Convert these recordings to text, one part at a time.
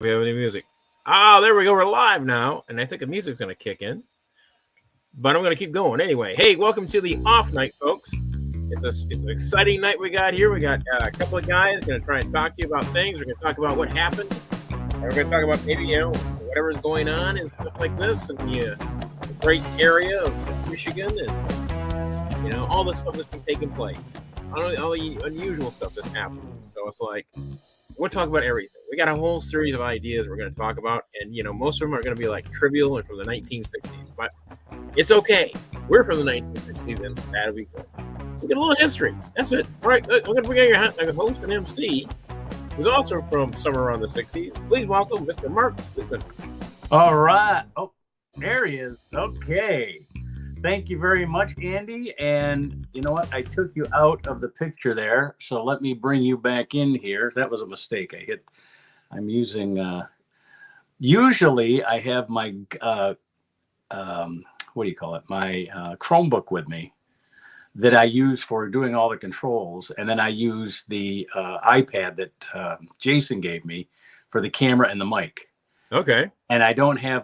We have any music? Ah, there we go. We're live now, and I think the music's going to kick in. But I'm going to keep going anyway. Hey, welcome to the off night, folks. It's an exciting night we got here. We got a couple of guys going to try and talk to you about things. We're going to talk about what happened. And we're going to talk about maybe whatever's going on and stuff like this, and the great area of Michigan, and all the stuff that's been taking place, all the unusual stuff that's happened. So it's like, we'll talk about everything. We got a whole series of ideas we're going to talk about, and most of them are going to be like trivial and from the 1960s, but it's okay. We're from the 1960s, and that'll be good. We get a little history. That's it. All right, I'm going to bring out your host and MC, who's also from somewhere around the 60s. Please welcome Mr. Mark Sweetman. All right. Oh, there he is. Okay. Thank you very much, Andy. And you know what? I took you out of the picture there. So let me bring you back in here. That was a mistake. I'm using, usually I have my, what do you call it? My Chromebook with me that I use for doing all the controls. And then I use the iPad that Jason gave me for the camera and the mic. Okay. And I don't have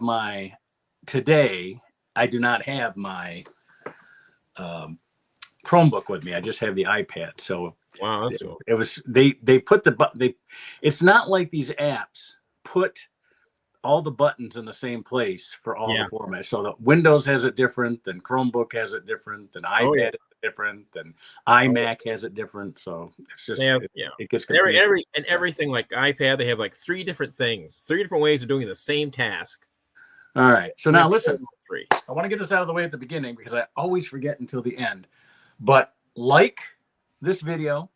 today, I do not have my Chromebook with me. I just have the iPad. So wow, that's cool. It was they put it's not like these apps put all the buttons in the same place for all the formats. So the Windows has it different, then Chromebook has it different, then iPad has it different, then iMac has it different. So it's just it gets confusing. Everything like iPad, they have like three different ways of doing the same task. All right. So now listen, I want to get this out of the way at the beginning because I always forget until the end. But like this video,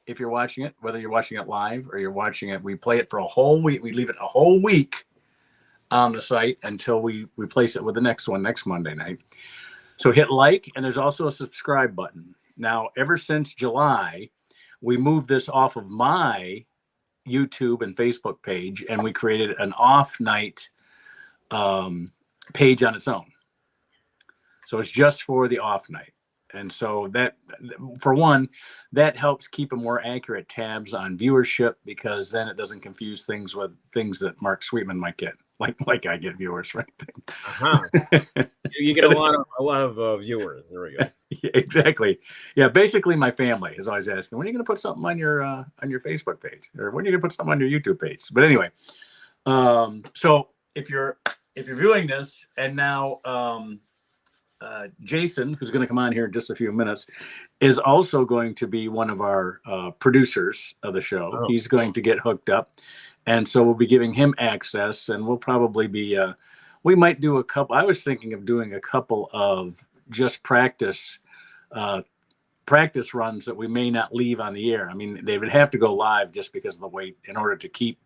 if you're watching it, whether you're watching it live or you're watching it, we play it for a whole week. We leave it a whole week on the site until we replace it with the next one next Monday night. So hit like, and there's also a subscribe button. Now, ever since July, we moved this off of my YouTube and Facebook page, and we created an off night page on its own. So it's just for the off night. And so that, for one, that helps keep a more accurate tabs on viewership, because then it doesn't confuse things with things that Mark Sweetman might get, like I get viewers, right? You get a lot of viewers. There we go. Yeah, exactly. Yeah, basically my family is always asking, when are you going to put something on your Facebook page, or when are you going to put something on your YouTube page? But anyway, so if you're viewing this, and now Jason, who's going to come on here in just a few minutes, is also going to be one of our producers of the show. Oh. He's going to get hooked up, and so we'll be giving him access, and we'll probably be we might do a couple. I was thinking of doing a couple of just practice runs that we may not leave on the air. I mean, they would have to go live just because of the wait, in order to keep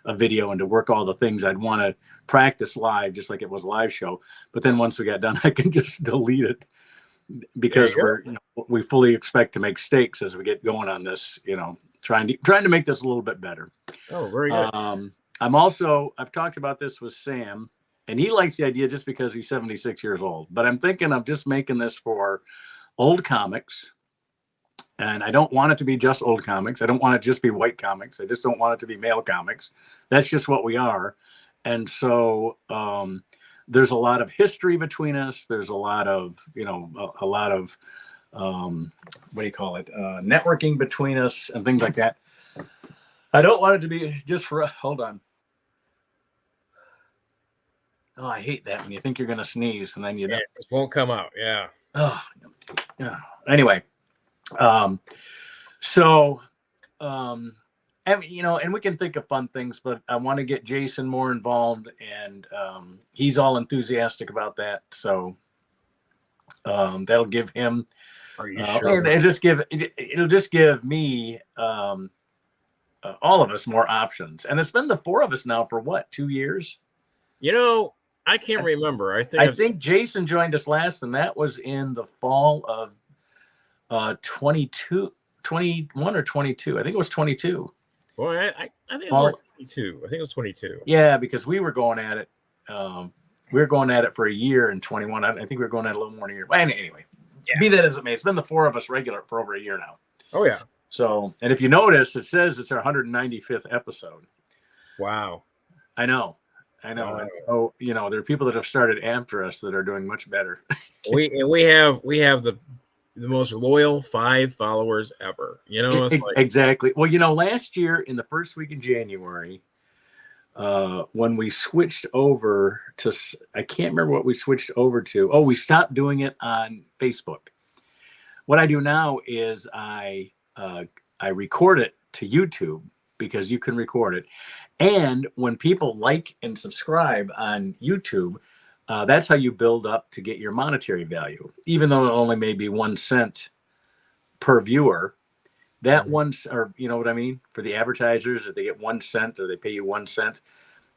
a video and to work all the things I'd want to practice live, just like it was a live show. But then once we got done, I can just delete it, because we fully expect to make mistakes as we get going on this, trying to make this a little bit better. Oh, very good. I've talked about this with Sam, and he likes the idea just because he's 76 years old, but I'm thinking of just making this for old comics. And I don't want it to be just old comics. I don't want it to just be white comics. I just don't want it to be male comics. That's just what we are. And so there's a lot of history between us. There's a lot of, networking between us and things like that. I don't want it to be just for, hold on. Oh, I hate that when you think you're going to sneeze and then you don't. It just won't come out. Yeah. Oh, yeah. Anyway. And we can think of fun things, but I want to get Jason more involved, and he's all enthusiastic about that. So that'll give him. Are you sure? It'll just give me all of us more options. And it's been the four of us now for what, 2 years? I can't remember. I think Jason joined us last, and that was in the fall of 21 or 22. I think it was 22. Well, I think it was 22. I think it was 22. Yeah, because we were going at it. We were going at it for a year in 21. I think we were going at it a little more than a year. But anyway, be that as it may, it's been the four of us regular for over a year now. Oh yeah. So, and if you notice, it says it's our 195th episode. Wow. I know. Wow. And so, there are people that have started after us that are doing much better. we have the most loyal 5 followers ever. It's like Exactly. Well, last year in the first week in January, when we switched over to, I can't remember what we switched over to. Oh, we stopped doing it on Facebook. What I do now is I record it to YouTube because you can record it. And when people like and subscribe on YouTube, that's how you build up to get your monetary value. Even though it only may be 1 cent per viewer, that once, or you know what I mean, for the advertisers, if they get 1 cent or they pay you 1 cent,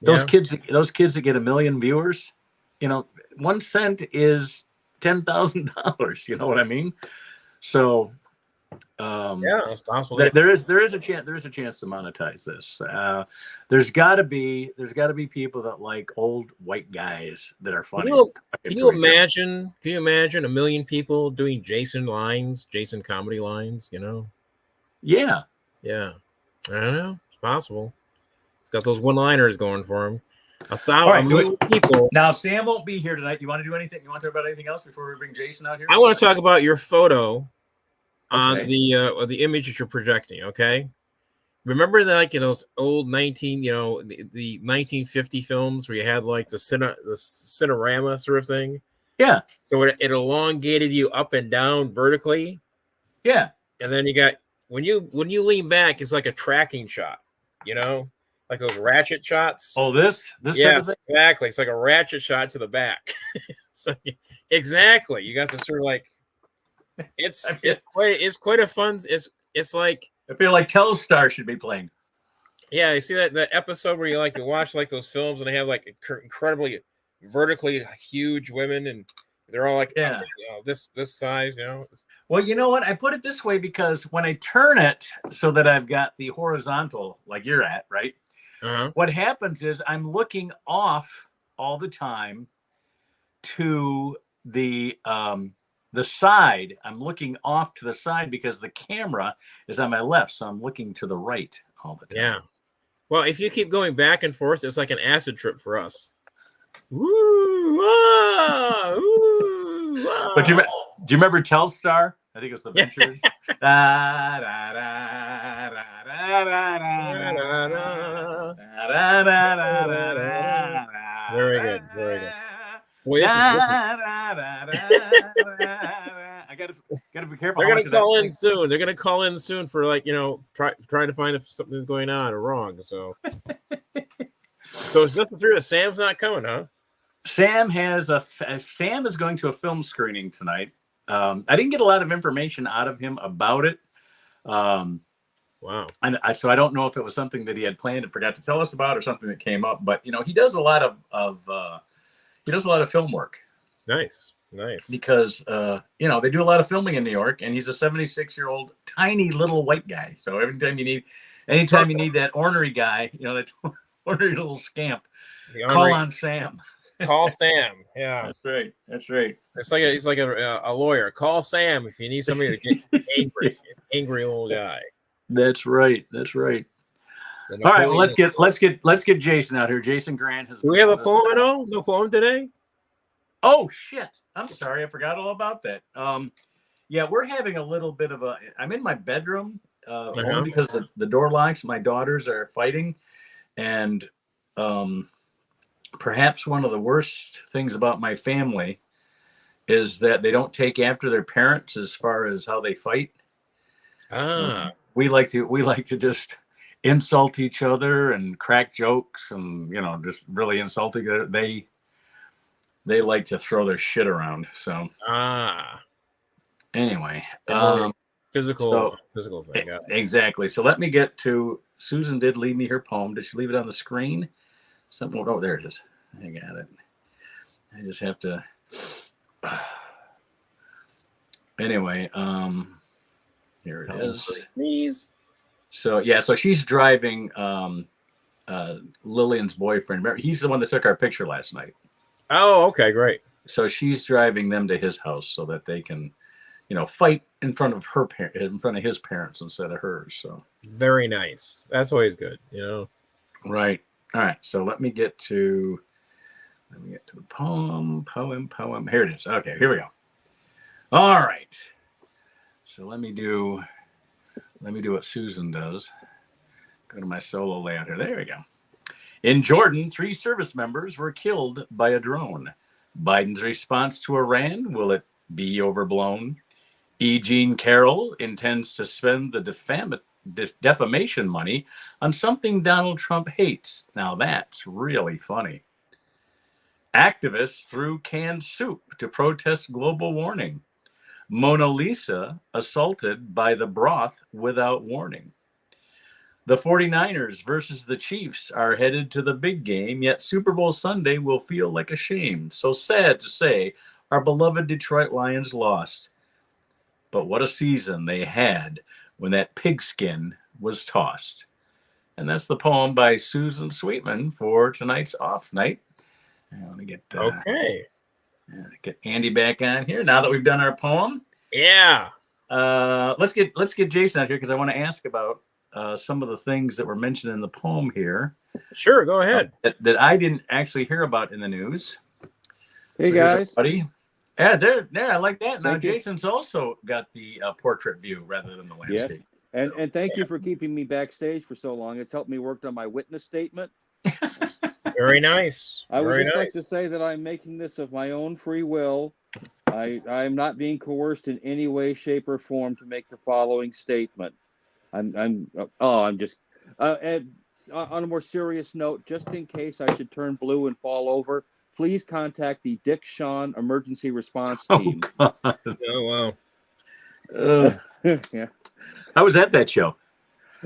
those kids that get 1 million viewers, 1 cent is $10,000. You know what I mean? So it's possible. There is a chance to monetize this. There's got to be people that like old white guys that are funny. Can you imagine 1 million people doing Jason comedy lines? Yeah. I don't know. It's possible. It's got those one-liners going for him. 1,000 million people. Now Sam won't be here tonight. You want to do anything? You want to talk about anything else before we bring Jason out here? I want to talk about your photo on the image that you're projecting. Okay. Remember that, those old the 1950 films where you had like the Cinerama sort of thing. Yeah. So it elongated you up and down vertically. Yeah. And then you got when you lean back, it's like a tracking shot. Like those ratchet shots. Oh, this type of thing? Exactly. It's like a ratchet shot to the back. So exactly, you got to sort of like it's quite a fun. It's like I feel like Telstar should be playing. Yeah, you see that episode where you watch like those films and they have like incredibly vertically huge women and they're all like this size. Well, you know what? I put it this way because when I turn it so that I've got the horizontal like you're at, right? What happens is I'm looking off all the time to the side. I'm looking off to the side because the camera is on my left, so I'm looking to the right all the time. Yeah. Well, if you keep going back and forth, it's like an acid trip for us. Woo! Ah, ooh, ah. But do you remember Telstar? I think it was the Ventures. Da, da, da, da, da, da, da, Very good. Very good. Boy, this is I gotta be careful. They're gonna call in soon. They're gonna call in soon for trying to find if something's going on or wrong. So, so it's just the three of us. Sam's not coming, huh? Sam is going to a film screening tonight. I didn't get a lot of information out of him about it. Wow. And so I don't know if it was something that he had planned and forgot to tell us about or something that came up. But he does a lot of film work. Nice. Because they do a lot of filming in New York, and he's a 76-year-old tiny little white guy. So anytime you need that ornery guy, that ornery little scamp, call on Sam. Call Sam. Yeah, that's right. He's like a lawyer. Call Sam if you need somebody to get angry, angry old guy. That's right. All right, well, let's get Jason out here. Jason Grant has. Do we have a poem at all? No poem today. Oh shit! I'm sorry, I forgot all about that. Yeah, we're having a little bit of I'm in my bedroom only because the door locks. My daughters are fighting, and perhaps one of the worst things about my family is that they don't take after their parents as far as how they fight. We like to just insult each other and crack jokes and just really insulting. They like to throw their shit around. So anyway, physical thing. Exactly. So let me get to. Susan did leave me her poem. Did she leave it on the screen? Oh, there it is. I got it. I just have to. Anyway, here it is. Please. So she's driving Lillian's boyfriend. Remember, he's the one that took our picture last night. Oh, okay, great. So she's driving them to his house so that they can, fight in front of his parents instead of hers. So very nice. That's always good, Right. All right, so let me get to the poem. Here it is. Okay, here we go. All right. So let me do what Susan does. Go to my solo layout here. There we go. In Jordan, 3 service members were killed by a drone. Biden's response to Iran, will it be overblown? E. Jean Carroll intends to spend the defamation money on something Donald Trump hates. Now that's really funny. Activists threw canned soup to protest global warming. Mona Lisa assaulted by the broth without warning. The 49ers versus the Chiefs are headed to the big game, yet Super Bowl Sunday will feel like a shame. So sad to say, our beloved Detroit Lions lost. But what a season they had when that pigskin was tossed. And that's the poem by Susan Sweetman for tonight's off night. I want to get Andy back on here now that we've done our poem. Yeah. Let's get Jason out here because I want to ask about some of the things that were mentioned in the poem here. Sure, go ahead. That I didn't actually hear about in the news. Hey guys, buddy. Yeah, there. I like that. Now Thank you. Jason's also got the portrait view rather than the landscape. Yes. And thank you for keeping me backstage for so long. It's helped me work on my witness statement. Very nice. I would Very just nice. like to say that I'm making this of my own free will. I'm not being coerced in any way, shape, or form to make the following statement. And on a more serious note, just in case I should turn blue and fall over, please contact the Dick Shawn Emergency Response Team. Oh wow. Yeah. I was at that show.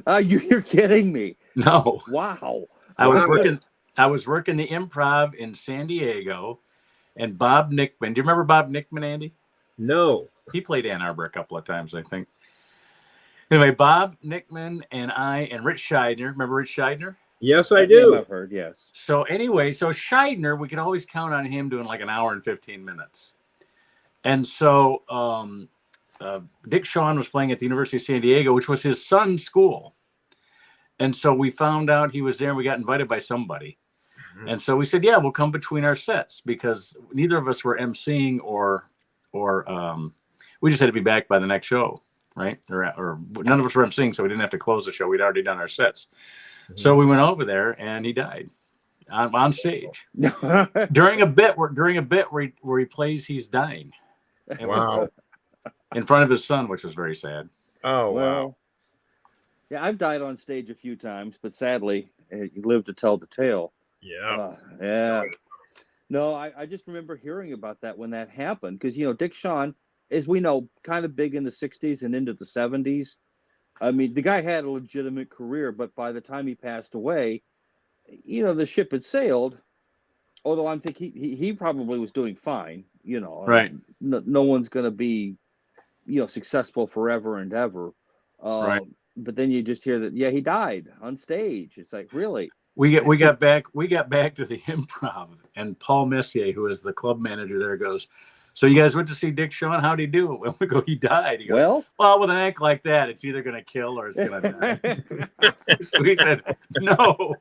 You're kidding me. No. Wow. I was working the Improv in San Diego, and Bob Nickman. Do you remember Bob Nickman, Andy? No. He played Ann Arbor a couple of times, I think. Anyway, Bob Nickman and I and Rich Scheidner. Remember Rich Scheidner? Yes, I do. I've heard, yes. So anyway, Scheidner, we could always count on him doing like an hour and 15 minutes. And so Dick Shawn was playing at the University of San Diego, which was his son's school. And so we found out he was there and we got invited by somebody. Mm-hmm. And so we said, yeah, we'll come between our sets because neither of us were emceeing or we just had to be back by the next show, right? Or none of us were emceeing, so we didn't have to close the show. We'd already done our sets. Mm-hmm. So we went over there and he died on stage during a bit where he plays he's dying. And wow. In front of his son, which was very sad. Oh, wow. Yeah, I've died on stage a few times, but sadly, you live to tell the tale. Yeah. Yeah. No, I just remember hearing about that when that happened because, Dick Shawn, as we know, kind of big in the 60s and into the 70s. I mean, the guy had a legitimate career, but by the time he passed away, the ship had sailed. Although I'm thinking he probably was doing fine, Right. No one's going to be, successful forever and ever. Right. But then you just hear that, yeah, he died on stage. It's like, really? We got back to the Improv, and Paul Messier, who is the club manager there, goes, so you guys went to see Dick Shawn? How'd he do? Well, we go, he died. He goes, well, with an act like that, it's either going to kill or it's going to die. So he said, no.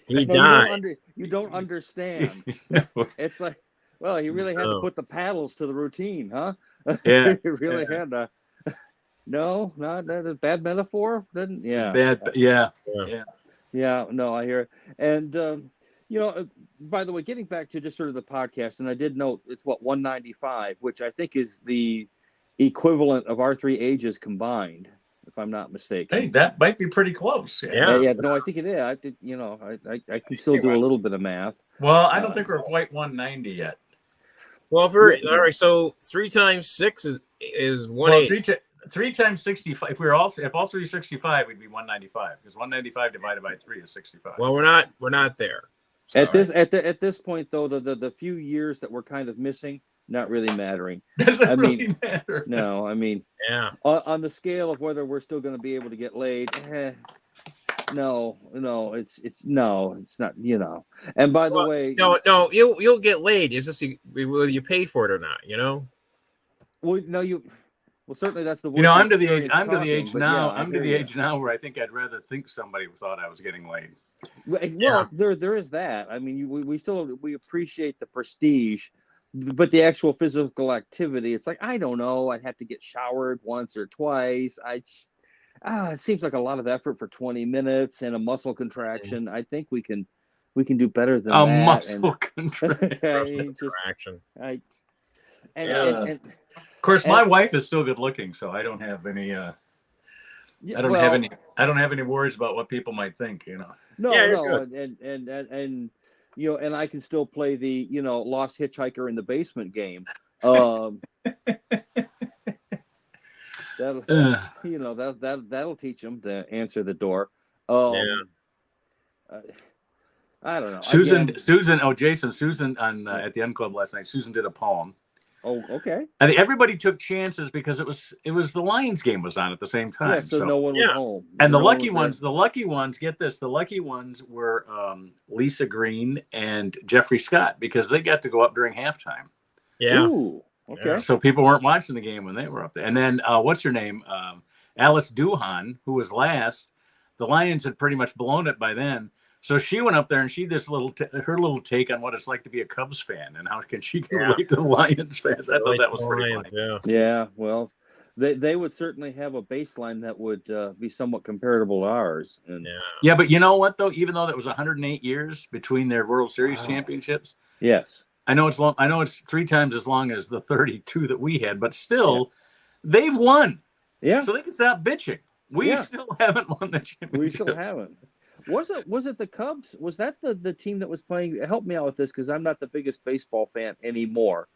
He died. You don't understand. No. It's like, well, he really had to put the paddles to the routine, huh? Yeah. He really had to. No, not a bad metaphor. Didn't bad. Yeah. Yeah. No, I hear it. And by the way, getting back to just sort of the podcast, and I did note it's 195, which I think is the equivalent of our 3 ages combined, if I'm not mistaken. Hey, that might be pretty close. Yeah. No, I think it is. I did. I can still do a little bit of math. Well, I don't think we're quite 190 yet. Well, all right. So 3 times 6 is 180. 3 times 65. If all 3 are 65, we'd be 195 because 195 divided by 3 is 65. Well, we're not there. So. At this point, though, the few years that we're kind of missing, not really mattering. Doesn't really matter. No, I mean, yeah. On the scale of whether we're still going to be able to get laid, no, it's not. And by the way, no, you'll get laid. Is this whether you pay for it or not? Well, no, Well, certainly that's the. I'm to the age now. I'm to the age now where I think I'd rather think somebody thought I was getting laid Well, there is that. I mean, we still we appreciate the prestige, but the actual physical activity, it's like, I don't know. I'd have to get showered once or twice. It seems like a lot of effort for 20 minutes and a muscle contraction. I think we can do better than A that. muscle contraction. I mean, just Interaction. I Of course, my wife is still good looking, so I don't have any. I don't have any worries about what people might think. You know. No, Yeah, you're no, good. and you know, and I can still play the, you know, lost hitchhiker in the basement game. That'll you know, that'll teach them to answer the door. I don't know. Susan, Jason, Susan on at the N Club last night. Susan did a poem. Oh, okay. I think everybody took chances because it was the Lions game was on at the same time. Yeah, so no one was home. And the lucky ones, get this, the lucky ones were Lisa Green and Jeffrey Scott because they got to go up during halftime. Yeah. Ooh, okay. So people weren't watching the game when they were up there. And then what's her name? Alice Duhan, who was last. The Lions had pretty much blown it by then. So she went up there and she did her little take on what it's like to be a Cubs fan and how can she relate to the Lions fans. I thought that was pretty funny. Yeah, well, they would certainly have a baseline that would be somewhat comparable to ours. And yeah, but you know what though? Even though that was 108 years between their World Series championships. Yes, I know it's long. I know it's 3 times as long as the 32 that we had, but still, they've won. Yeah, so they can stop bitching. We still haven't won the championship. We still haven't. Was it the Cubs? Was that the team that was playing? Help me out with this because I'm not the biggest baseball fan anymore.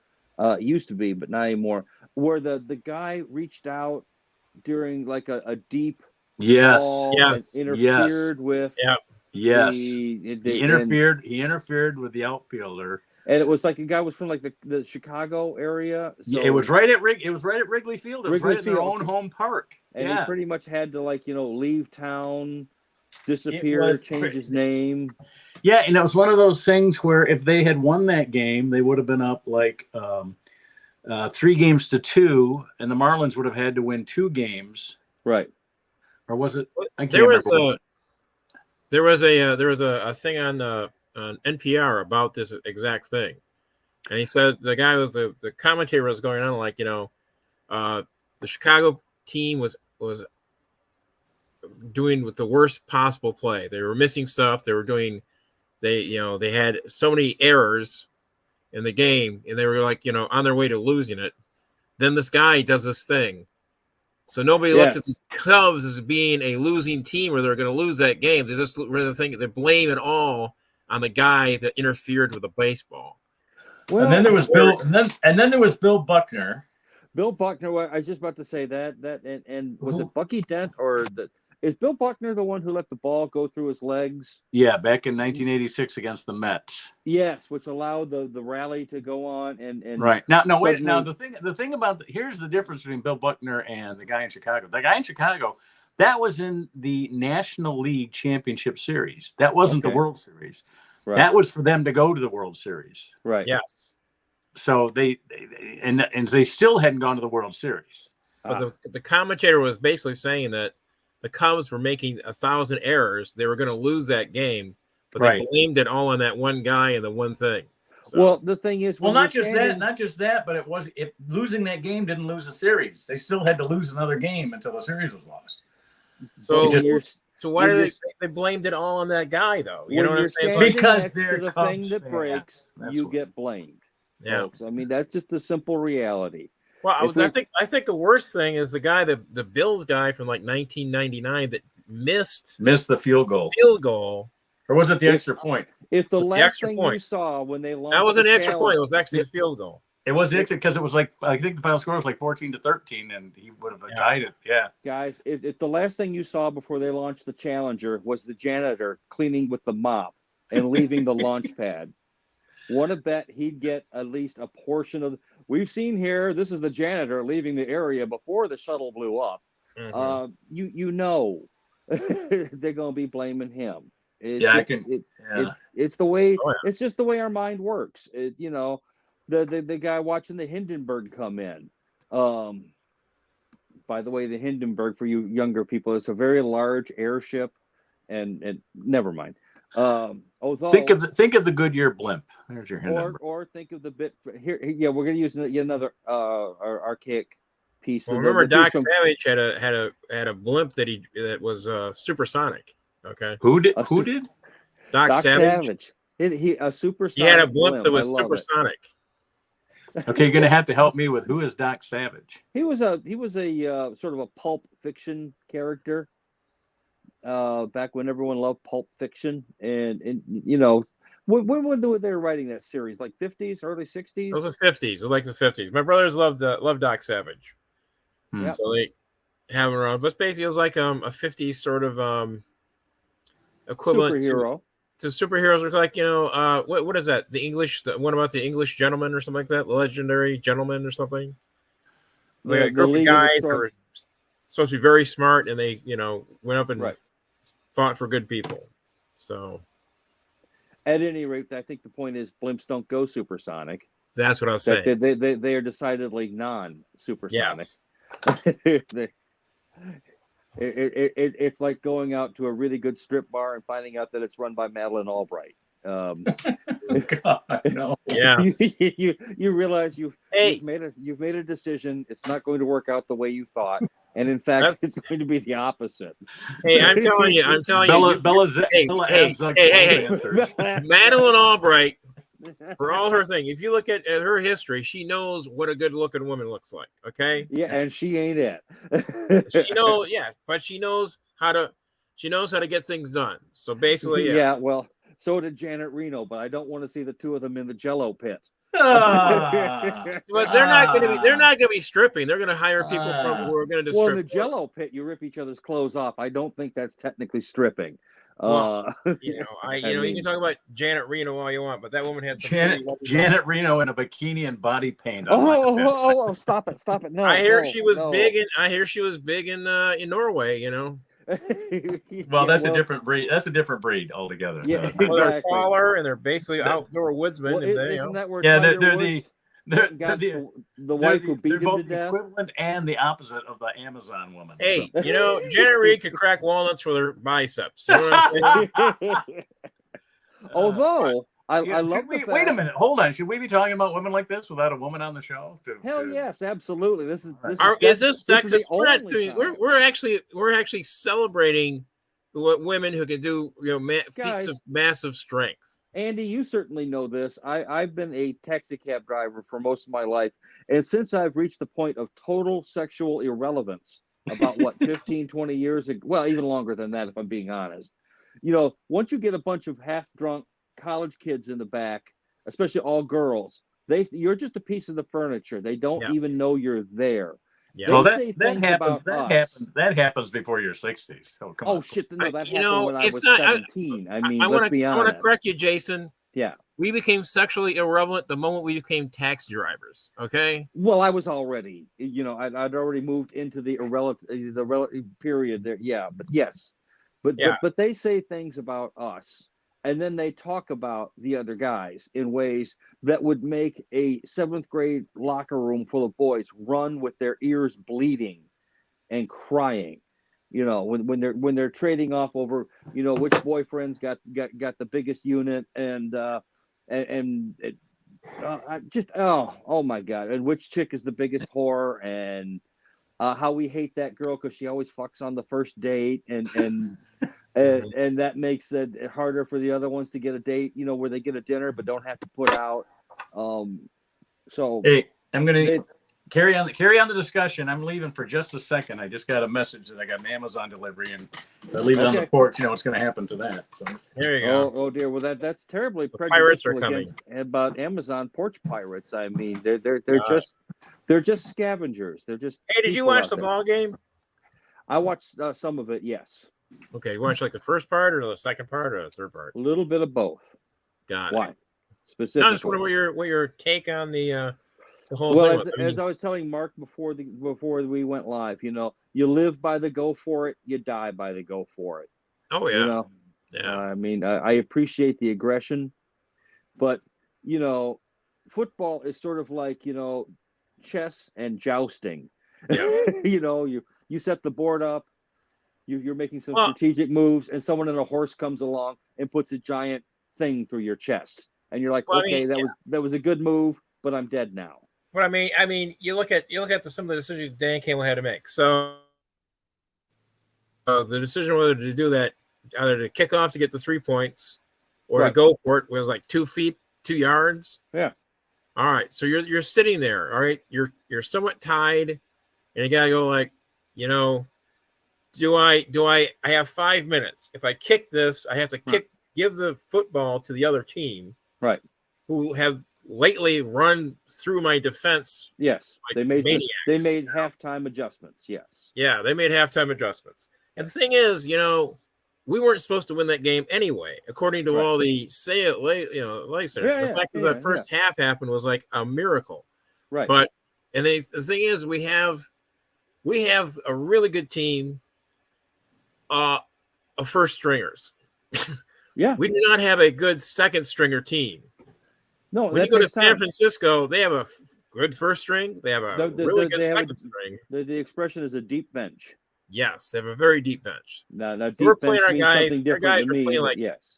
Used to be, but not anymore. Where the guy reached out during like a deep ball and interfered with. Yes. He interfered with the outfielder. And it was like a guy was from like the Chicago area. So it was right at Wrigley Field. It was right in their own home park. And he pretty much had to leave town, disappear, change his name. Yeah, and it was one of those things where if they had won that game, they would have been up 3-2, and the Marlins would have had to win 2 games. Right. Or was it? I can't remember. There was a thing on NPR about this exact thing, and he says the commentator was going on the Chicago team was doing with the worst possible play. They were missing stuff. They had so many errors in the game, and they were on their way to losing it. Then this guy does this thing. So nobody looks at the Cubs as being a losing team or they're going to lose that game. They just they blame it all on the guy that interfered with the baseball. Well, and then there was Bill, and then there was Bill Buckner. Bill Buckner. I was just about to say that and was it Bucky Dent is Bill Buckner the one who let the ball go through his legs? Yeah, back in 1986 against the Mets. Yes, which allowed the rally to go on and right now. Wait. Now the thing about here's the difference between Bill Buckner and the guy in Chicago. The guy in Chicago, that was in the National League Championship Series. That wasn't the World Series. Right. That was for them to go to the World Series. Right. Yes. So they still hadn't gone to the World Series. But the commentator was basically saying that the Cubs were making 1,000 errors. They were going to lose that game, but they blamed it all on that one guy and the one thing. So. Well, the thing is, not just that, but losing that game didn't lose the series. They still had to lose another game until the series was lost. So why do they blamed it all on that guy though? You know what I'm saying? Because they're the thing that breaks, you get blamed. Yeah, folks. I mean that's just the simple reality. Well, I think the worst thing is the guy, the Bills guy from 1999 that missed the field goal. Or was it the extra point? If the last thing you saw when they launched, that was an extra point. It was actually a field goal. It was extra because it was I think the final score was 14-13, and he would have tied it. Yeah, guys, if the last thing you saw before they launched the Challenger was the janitor cleaning with the mop and leaving the launch pad, want to bet he'd get at least a portion of. We've seen here. This is the janitor leaving the area before the shuttle blew up. Mm-hmm. They're going to be blaming him. It's the way. Oh, yeah. It's just the way our mind works. The guy watching the Hindenburg come in. By the way, the Hindenburg for you younger people is a very large airship, and never mind. Although think of the Goodyear blimp. There's your hint number. or think of the bit here. Yeah, we're gonna use yet another archaic piece. Well, of remember the piece Doc from Savage had a blimp that was supersonic. Okay, Who did? a Who su- did? Doc Doc Savage. Savage. He a He had a supersonic blimp that I was love it. supersonic. Okay, you're gonna have to help me with who is Doc Savage. He was a sort of a pulp fiction character. Back when everyone loved pulp fiction, and you know, when they were writing that series, like 50s, early 60s. It was the 50s. It was like the 50s. My brothers loved Doc Savage. Yep. So they have him around. But basically, it was like a 50s sort of equivalent Superhero. to superheroes. Were like, what is that? The English, what about the English gentleman or something like that? The legendary gentleman or something? Like a group of guys who were supposed to be very smart, and they, went up and fought for good people. So, at any rate, I think the point is blimps don't go supersonic. That's what I was saying. They are decidedly non-supersonic. Yes. It's like going out to a really good strip bar and finding out that it's run by Madeleine Albright. God, no. Yeah. You realize you've made a decision. It's not going to work out the way you thought, and in fact, it's going to be the opposite. Hey, I'm telling you. Madeleine Albright, for all her thing, if you look at her history, she knows what a good-looking woman looks like. Okay. Yeah, and she ain't it. She knows. Yeah, but she knows how to get things done. So basically, yeah. Well, so did Janet Reno, but I don't want to see the two of them in the Jello pit. But they're not going to be stripping. They're going to hire people who are going to strip. Well, in the Jello pit, you rip each other's clothes off. I don't think that's technically stripping. Well, you can talk about Janet Reno all you want, but that woman had some Janet Reno in a bikini and body paint. Oh, stop it! No, I hear she was big in Norway. Well, that's a different breed. That's a different breed altogether. Yeah, exactly. They're taller and they're basically outdoor woodsmen. Well, isn't that where the wife who beat him both to death? Equivalent and the opposite of the Amazon woman. Hey, Janet Reed could crack walnuts with her biceps. You know what I'm saying? Although I love the fact. Wait a minute, hold on. Should we be talking about women like this without a woman on the show? Yes, absolutely. This is sexist? We're actually celebrating women who can do feats of massive strength. Andy, you certainly know this. I've been a taxi cab driver for most of my life, and since I've reached the point of total sexual irrelevance about 15, 20 years ago, well, even longer than that, if I'm being honest. Once you get a bunch of half-drunk college kids in the back, especially all girls, you're just a piece of the furniture. They don't even know you're there. Yeah. Well, that happens before your 60s. So come on. Shit! No, that happened when I was 17. Let's be honest. I want to correct you, Jason. Yeah. We became sexually irrelevant the moment we became taxi drivers. Okay. Well, I was already. I'd already moved into the relative period there. Yeah, but yes, but they say things about us. And then they talk about the other guys in ways that would make a 7th grade locker room full of boys run with their ears bleeding and crying. When they're trading off over, which boyfriend's got the biggest unit and oh my God, and which chick is the biggest whore, and how we hate that girl because she always fucks on the first date and that makes it harder for the other ones to get a date, where they get a dinner but don't have to put out. So hey, I'm gonna carry on the discussion. I'm leaving for just a second. I just got a message that I got an Amazon delivery, and I leave it on the porch. What's going to happen to that? So there you go. Oh dear. Well, that's terribly prejudicial about Amazon porch pirates. I mean, they're just scavengers. They're just. Hey, did you watch the ball game? I watched some of it. Yes. Okay, you watch like the first part or the second part or the third part? A little bit of both. Got it. Why? Specifically. I just wonder what your take on the whole thing was. As I was telling Mark before we went live, you live by the go for it, you die by the go for it. Oh yeah. I mean, I appreciate the aggression, but football is sort of like chess and jousting. Yes. You set the board up. You're making some strategic moves, and someone in a horse comes along and puts a giant thing through your chest, and you're like, Well, I okay, mean, that was a good move, but I'm dead now. But I mean, you look at some of the decisions Dan Campbell had to make. So the decision whether to do that, either to kick off to get the 3 points, or to go for it was like 2 feet, 2 yards. Yeah. All right. So you're sitting there. All right. You're somewhat tied, and you gotta go like, you know, do I have 5 minutes? If I kick this, I have to give the football to the other team, right? Who have lately run through my defense. Yes, like they made maniacs, halftime adjustments. Yes. Yeah, they made halftime adjustments. And the thing is, you know, we weren't supposed to win that game anyway, according to all the licensors. The fact that the first half happened was like a miracle. Right. But the thing is, we have a really good team of first stringers. Yeah. We do not have a good second stringer team. No, when you go to San Francisco, they have a good first string. They have a really good second string. The expression is a deep bench. Yes, they have a very deep bench. Now so deep we're bench playing our means guys. something different Our guys to are me. playing like yes,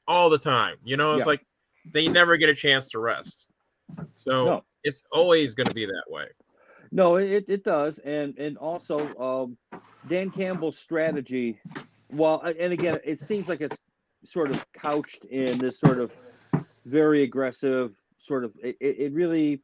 all the time. You know, it's like they never get a chance to rest. So it's always going to be that way. No, it does, and also Dan Campbell's strategy. Well, and again, it seems like it's sort of couched in this sort of very aggressive sort of. It really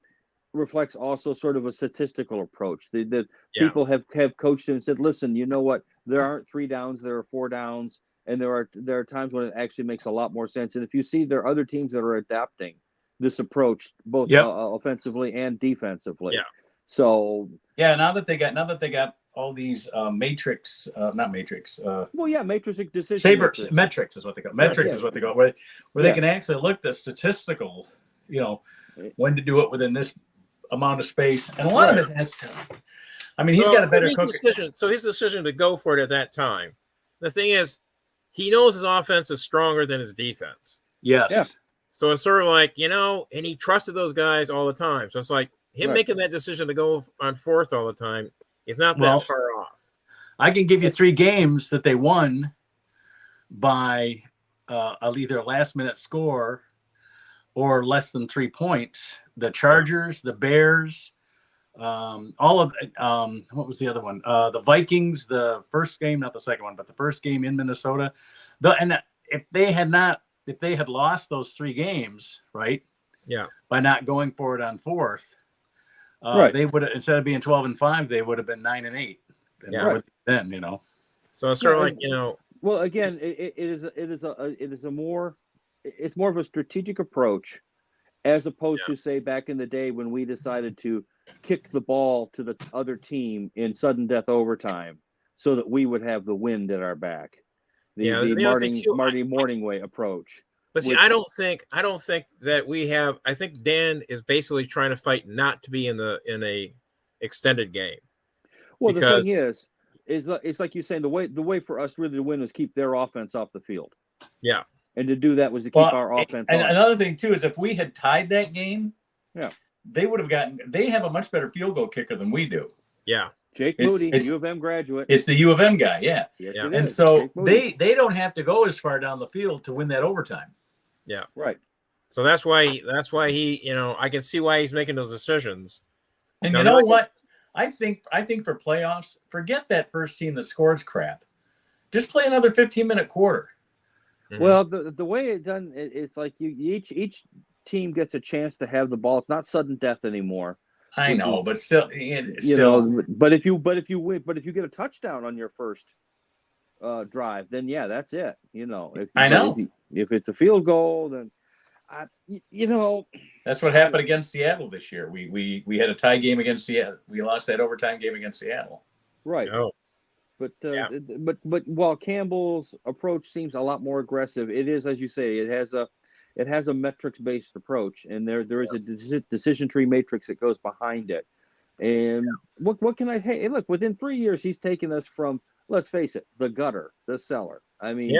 reflects also sort of a statistical approach. The people have coached him and said, listen, you know what? There aren't 3 downs, there are 4 downs, and there are times when it actually makes a lot more sense. And if you see there are other teams that are adapting this approach, both offensively and defensively. Yeah. So now that they got all these matrix, not matrix. Matrix decision. Metrics is what they call. Metrics is what they call. Where they can actually look the statistical, you know, when to do it within this amount of space, and a lot of it has. I mean, he's got a better decision. So his decision to go for it at that time. The thing is, he knows his offense is stronger than his defense. Yes. Yeah. So it's sort of like, you know, and he trusted those guys all the time. So it's like him making that decision to go on 4th all the time is not that far off. I can give you 3 games that they won by either a last-minute score or less than 3 points. The Chargers, the Bears, all of what was the other one? The Vikings, the first game, not the second one, but the first game in Minnesota. If they had lost those 3 games, right? Yeah. By not going for it on 4th, they would have, instead of being 12-5, they would have been 9-8. Yeah. Then, you know. So it's sort of like, you know. Well, again, it's more of a strategic approach, as opposed to, say, back in the day when we decided to kick the ball to the other team in sudden death overtime so that we would have the wind at our back. The Marty Morningway approach. But see, I don't think that we have. I think Dan is basically trying to fight not to be in a extended game. Well, the thing is it's like you're saying, the way for us really to win is keep their offense off the field. Yeah. And to do that was to keep our offense and on. Another thing too is if we had tied that game, they have a much better field goal kicker than we do. Yeah. Jake Moody, U of M graduate. It's the U of M guy, yeah. Yes, yeah. And so they don't have to go as far down the field to win that overtime. Yeah. Right. So that's why he, you know, I can see why he's making those decisions. And you know what? I think for playoffs, forget that first team that scores crap. Just play another 15-minute quarter. Mm-hmm. Well, the way it's done, it's like each team gets a chance to have the ball. It's not sudden death anymore. I know, but still, but if you get a touchdown on your first drive, then that's it. You know, if it's a field goal, then that's what happened against Seattle this year. We had a tie game against Seattle. We lost that overtime game against Seattle. Right. Oh. But while Campbell's approach seems a lot more aggressive, it is, as you say, it has a metrics based approach, and there is a decision tree matrix that goes behind it. And what can I? Hey, look, within 3 years, he's taken us from, let's face it, the gutter, the cellar. I mean,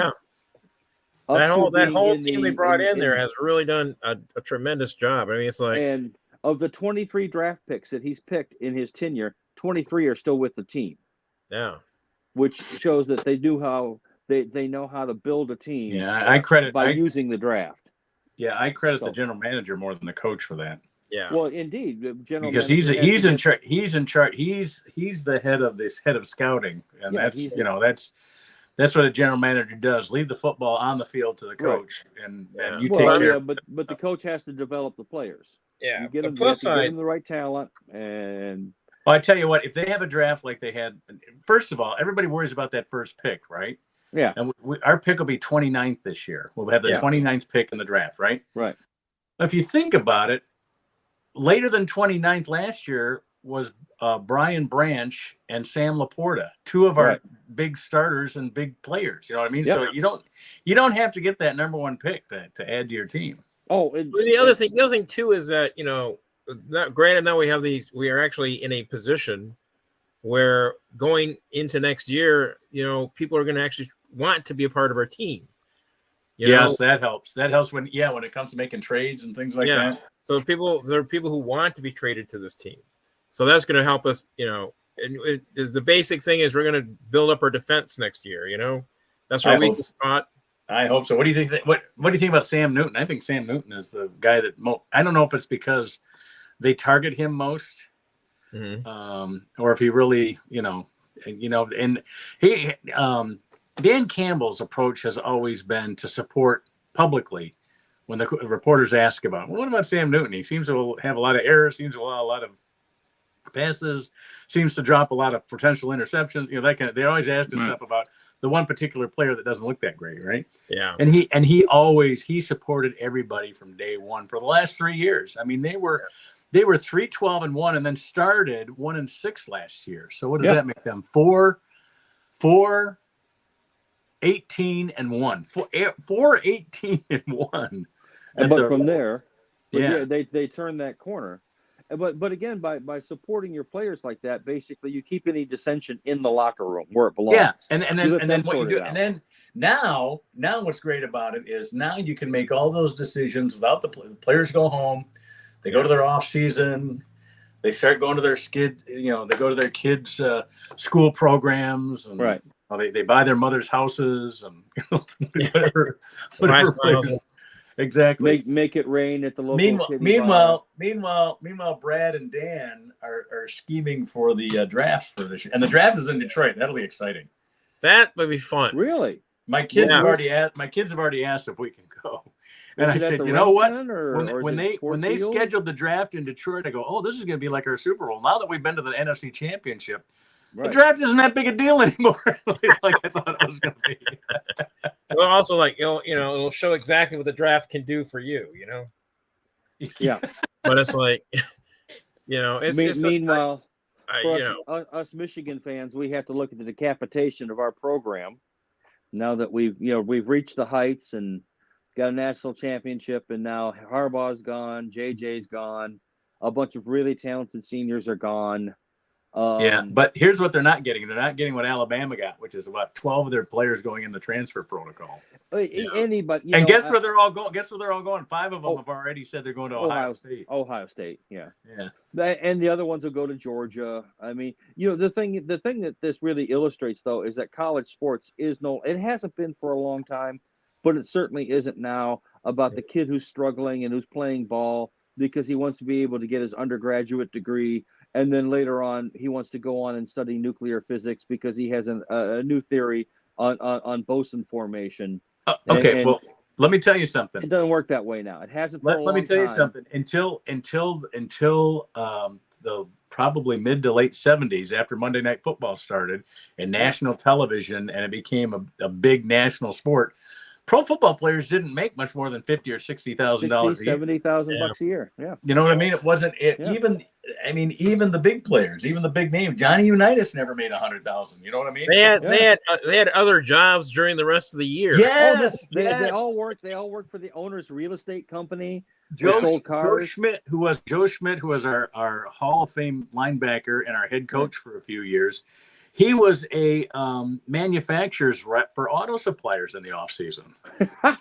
that whole team they brought in there has really done a tremendous job. I mean, it's like, and of the 23 draft picks that he's picked in his tenure, 23 are still with the team. Yeah. Which shows that they knew how They know how to build a team. Yeah, I credit by using the draft. Yeah, I credit the general manager more than the coach for that. Yeah. Well, indeed, the general because manager he's in charge. He's in charge. He's the head of scouting, and that's what a general manager does. Leave the football on the field to the coach, and you take care. Yeah, but the coach has to develop the players. Yeah, you get them the right talent, and well, I tell you what, if they have a draft like they had, first of all, everybody worries about that first pick, right? Yeah. And our pick will be 29th this year. We'll have the 29th pick in the draft, right? Right. If you think about it, later than 29th last year was Brian Branch and Sam Laporta, two of our big starters and big players. You know what I mean? Yep. So you don't have to get that number one pick to add to your team. Oh, the other thing too is that, granted now we are actually in a position where going into next year, people are going to actually want to be a part of our team. Yes, that helps. That helps when it comes to making trades and things like that. So there are people who want to be traded to this team. So that's going to help us, and the basic thing is we're going to build up our defense next year. That's our weakest spot. I hope so. What do you think? What do you think about Sam Newton? I think Sam Newton is the guy that I don't know if it's because they target him most, or if he really, and he, Dan Campbell's approach has always been to support publicly when the reporters ask about, well, what about Sam Newton? He seems to have a lot of errors, seems to allow a lot of passes, seems to drop a lot of potential interceptions. They always ask him stuff about the one particular player that doesn't look that great, right? Yeah. And he supported everybody from day one for the last 3 years. I mean, they were 3-12-1 and then started 1-6 last year. So what does that make them? 4-18-1. 4-18-1. But from there, they turn that corner. But again, by supporting your players like that, basically you keep any dissension in the locker room where it belongs. Yeah, and then what you do, and then now what's great about it is now you can make all those decisions without the players go home, they go to their off season, they start going to their they go to their kids' school programs, and they buy their mother's houses and whatever. Exactly. Make it rain at the local. Meanwhile, Brad and Dan are scheming for the draft for this year, and the draft is in Detroit. That'll be exciting. That would be fun. Really? My kids have already asked if we can go, and I said, you know what? When they scheduled the draft in Detroit, I go, oh, this is going to be like our Super Bowl. Now that we've been to the NFC Championship. The draft isn't that big a deal anymore, like I thought it was going to be. Well, also, it'll show exactly what the draft can do for you, Yeah. But it's like, it's meanwhile, us Michigan fans, we have to look at the decapitation of our program. Now that we've reached the heights and got a national championship, and now Harbaugh's gone, JJ's gone, a bunch of really talented seniors are gone. But here's what they're not getting. They're not getting what Alabama got, which is about 12 of their players going in the transfer protocol. Anybody, and guess where they're all going? Guess where they're all going? 5 of them have already said they're going to Ohio State. Ohio State, yeah. And the other ones will go to Georgia. I mean, the thing that this really illustrates, though, is that college sports it hasn't been for a long time, but it certainly isn't now about the kid who's struggling and who's playing ball because he wants to be able to get his undergraduate degree. And then later on, he wants to go on and study nuclear physics because he has a new theory on boson formation. Well, let me tell you something. It doesn't work that way now. It hasn't. Let me tell you something. Until the probably mid to late 70s, after Monday Night Football started and national television, and it became a big national sport. Pro football players didn't make much more than $50,000 or $60,000 a year. $70,000 a year. Yeah. You know what I mean? It wasn't even the big players, even the big names. Johnny Unitas never made $100,000. You know what I mean? They had other jobs during the rest of the year. Yes, they all worked. They all worked for the owner's real estate company. Joe Schmidt, who was our Hall of Fame linebacker and our head coach for a few years. He was a manufacturer's rep for auto suppliers in the off season. I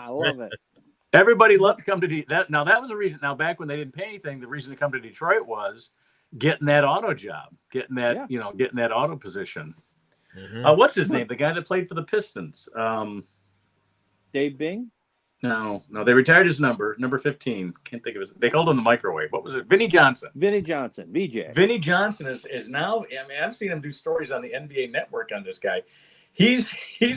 love it. Everybody loved to come to that. Now that was the reason. Now back when they didn't pay anything, the reason to come to Detroit was getting that auto job, getting that auto position. What's his name? The guy that played for the Pistons. Dave Bing? No, they retired his number 15. Can't think of it. They called him the microwave. What was it? Vinny Johnson. Vinny Johnson, VJ. Vinny Johnson is now. I mean, I've seen him do stories on the NBA Network on this guy. He's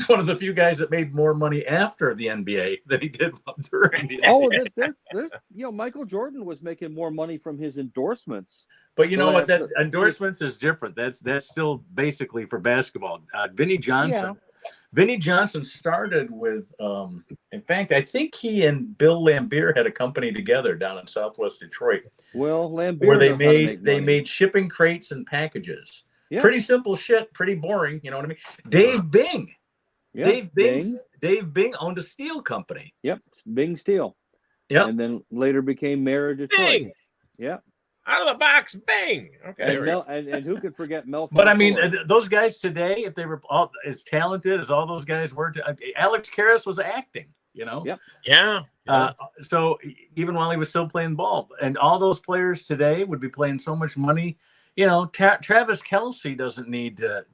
one of the few guys that made more money after the NBA than he did during the NBA. There's Michael Jordan was making more money from his endorsements. But you know what? That endorsements is different. That's still basically for basketball. Vinny Johnson. Yeah. Vinny Johnson started with, in fact, I think he and Bill Laimbeer had a company together down in Southwest Detroit. Well, Laimbeer, where they made shipping crates and packages. Yeah. Pretty simple shit, pretty boring. You know what I mean? Dave Bing. Yeah, Dave Bing owned a steel company. Yep, Bing Steel. Yep. And then later became mayor of Detroit. Bing. Yep. Out of the box, Bing. Okay. And who could forget Mel? But I mean, those guys today, if they were all as talented as all those guys were, Alex Karras was acting. You know. Yep. Yeah. So even while he was still playing ball, and all those players today would be playing so much money. You know, Travis Kelce doesn't need to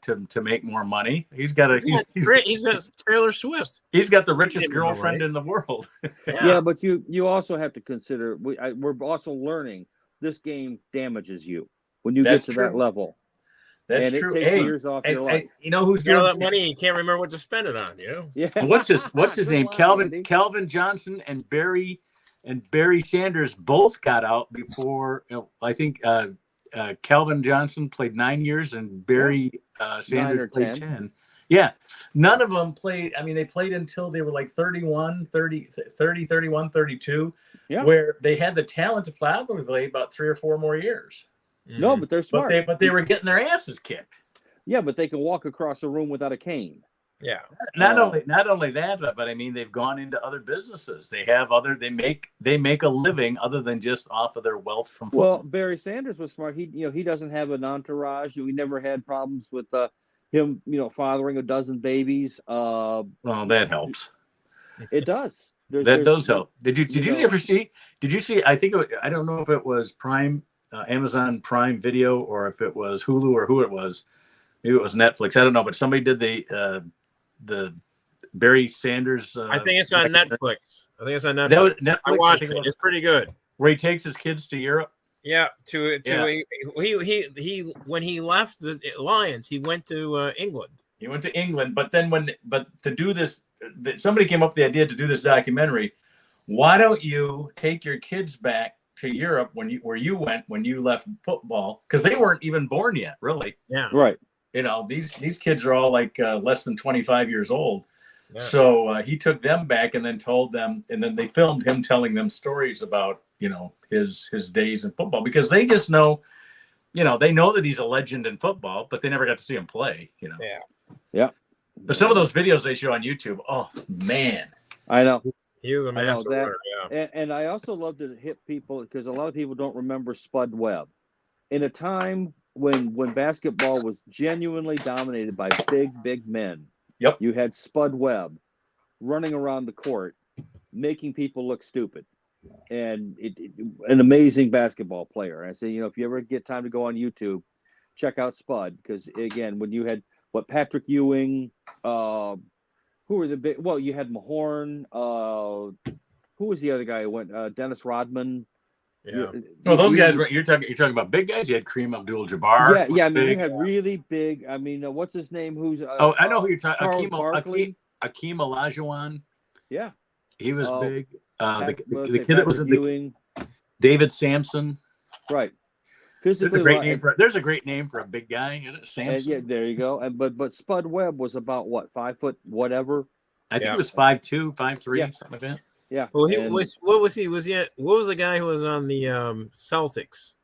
make more money. He's got Taylor Swift. He's got the richest girlfriend in the world. Yeah, but you also have to consider we're also learning this game damages you when you get to that level. That's and true. It takes years off your life. You know who's doing that money? You can't remember what to spend it on. You know. Yeah. What's his name? Calvin Johnson and Barry Sanders both got out before. I think. Calvin Johnson played 9 years and Barry Sanders played 10. Yeah. None of them played. I mean, they played until they were like 31, 32, where they had the talent to probably play about 3 or 4 more years. No, but they're smart. But they were getting their asses kicked. Yeah, but they can walk across a room without a cane. Yeah. Not only that, but I mean, they've gone into other businesses. They make a living other than just off of their wealth from football. Well, Barry Sanders was smart. He doesn't have an entourage. We never had problems with him, fathering a dozen babies. Well, that helps. It does. That does help. Did you ever see? Did you see? I think I don't know if it was Prime, Amazon Prime Video, or if it was Hulu, or who it was. Maybe it was Netflix. I don't know, but somebody did the Barry Sanders. I think it's on Netflix. Netflix. I watched it. It's pretty good. Where he takes his kids to Europe. Yeah, he when he left the Lions, he went to England. He went to England, but to do this, somebody came up with the idea to do this documentary. Why don't you take your kids back to Europe where you went when you left football? Because they weren't even born yet, really. Yeah, right. You know, these kids are all like less than 25 years old. Yeah. So he took them back and then told them, and then they filmed him telling them stories about, his days in football, because they just know, they know that he's a legend in football, but they never got to see him play, Yeah. Yeah. But some of those videos they show on YouTube, oh man. I know. He was a master winner, yeah. And I also love to hit people, because a lot of people don't remember Spud Webb. In a time when basketball was genuinely dominated by big men. Yep. You had Spud Webb running around the court, making people look stupid, and an amazing basketball player. And I say, if you ever get time to go on YouTube, check out Spud, because again, when you had Patrick Ewing, who were the big? Well, you had Mahorn. Who was the other guy who went? Dennis Rodman. Yeah. Well, those guys were. You're talking about big guys. You had Kareem Abdul-Jabbar. Yeah. I mean, you had really big. I mean, what's his name? Who's? I know who you're talking. Akeem Olajuwon. Yeah, he was big. The kid that was in the David Sampson. Right. There's a great name for. There's a great name for a big guy. Sampson. Yeah, there you go. And but Spud Webb was about what, 5 foot whatever. I think it was 5'2", 5'3", something like that. Yeah. Well, what was he? What was the guy who was on the Celtics?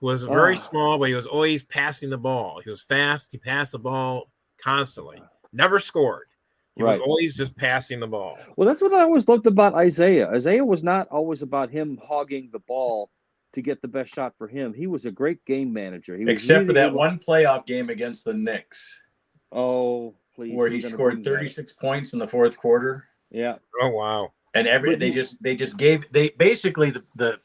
Was very small, but he was always passing the ball. He was fast. He passed the ball constantly. Never scored. He was always just passing the ball. Well, that's what I always loved about Isaiah. Isaiah was not always about him hogging the ball to get the best shot for him. He was a great game manager. Except for that one playoff game against the Knicks. Oh, please. Where he scored 36 points in the fourth quarter. Yeah. Oh, wow. And they basically the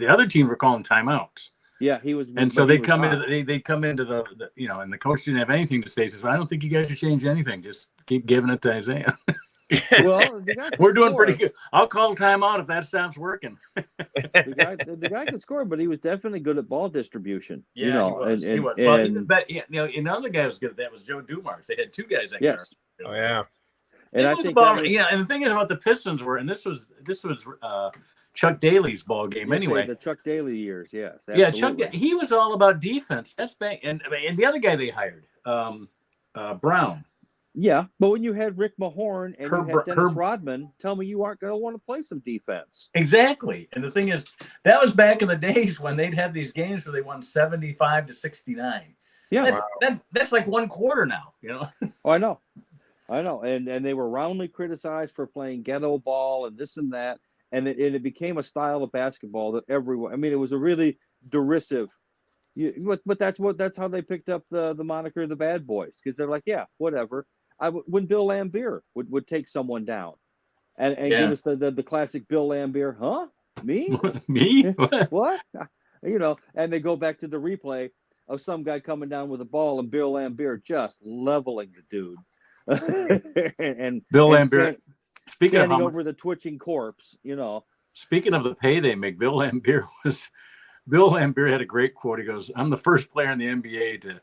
other team were calling timeouts. Yeah, he was. And so but he they was come hot. into they come into the and the coach didn't have anything to say. He says, well, I don't think you guys should change anything. Just keep giving it to Isaiah. Well, the guy could We're doing score. pretty good. I'll call timeout if that stops working. The guy could score, but he was definitely good at ball distribution. Yeah, you know, he was. Well, even but another guy was good at that was Joe Dumars. They had two guys that yes, Oh yeah. and I moved the think ball, that was, and the thing is about the Pistons were, and this was Chuck Daly's ball game yes, anyway. the Chuck Daly years. Yes, Yeah, absolutely. Chuck. He was all about defense. That's bang. And the other guy they hired, Brown. Yeah, but when you had Rick Mahorn and you had Dennis Herb- Rodman, tell me you aren't going to want to play some defense. Exactly. And the thing is, that was back in the days when they'd have these games where they won 75-69. Yeah, That's like one quarter now, you know. oh, I know, and they were roundly criticized for playing ghetto ball and this and that, and it became a style of basketball that everyone. I mean, it was a really derisive. But that's how they picked up the moniker the Bad Boys, because they're like, yeah, whatever. When Bill Laimbeer would take someone down, and give us the classic Bill Laimbeer, huh? Me? Me? What? You know, and they go back to the replay of some guy coming down with a ball and Bill Laimbeer just leveling the dude. and Bill Laimbeer, standing over the twitching corpse, you know. Speaking of the pay they make, Bill Laimbeer had a great quote. He goes, "I'm the first player in the NBA to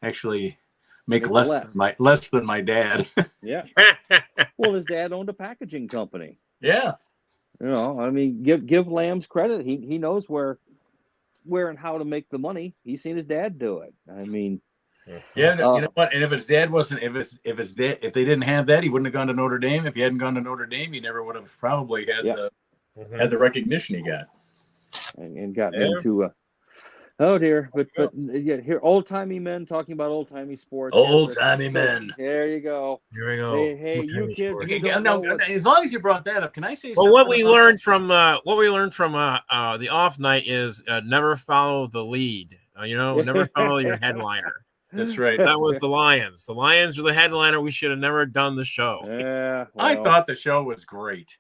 actually make less than my dad." Yeah. Well, his dad owned a packaging company. Yeah. You know, I mean, give Lambs credit. He knows where and how to make the money. He's seen his dad do it. I mean, yeah, you know what? And if his dad wasn't, if they didn't have that, he wouldn't have gone to Notre Dame. If he hadn't gone to Notre Dame, he never would have probably had the recognition he got. And gotten into oh dear, but yeah, here old-timey men talking about old-timey sports. Old-timey men. There you go. Here we go. Hey, you kids. As long as you brought that up, can I say? Well, what we learned from the off night is never follow the lead. Never follow your headliner. That's right. That was the Lions. The Lions were the headliner. We should have never done the show. Yeah, I thought the show was great.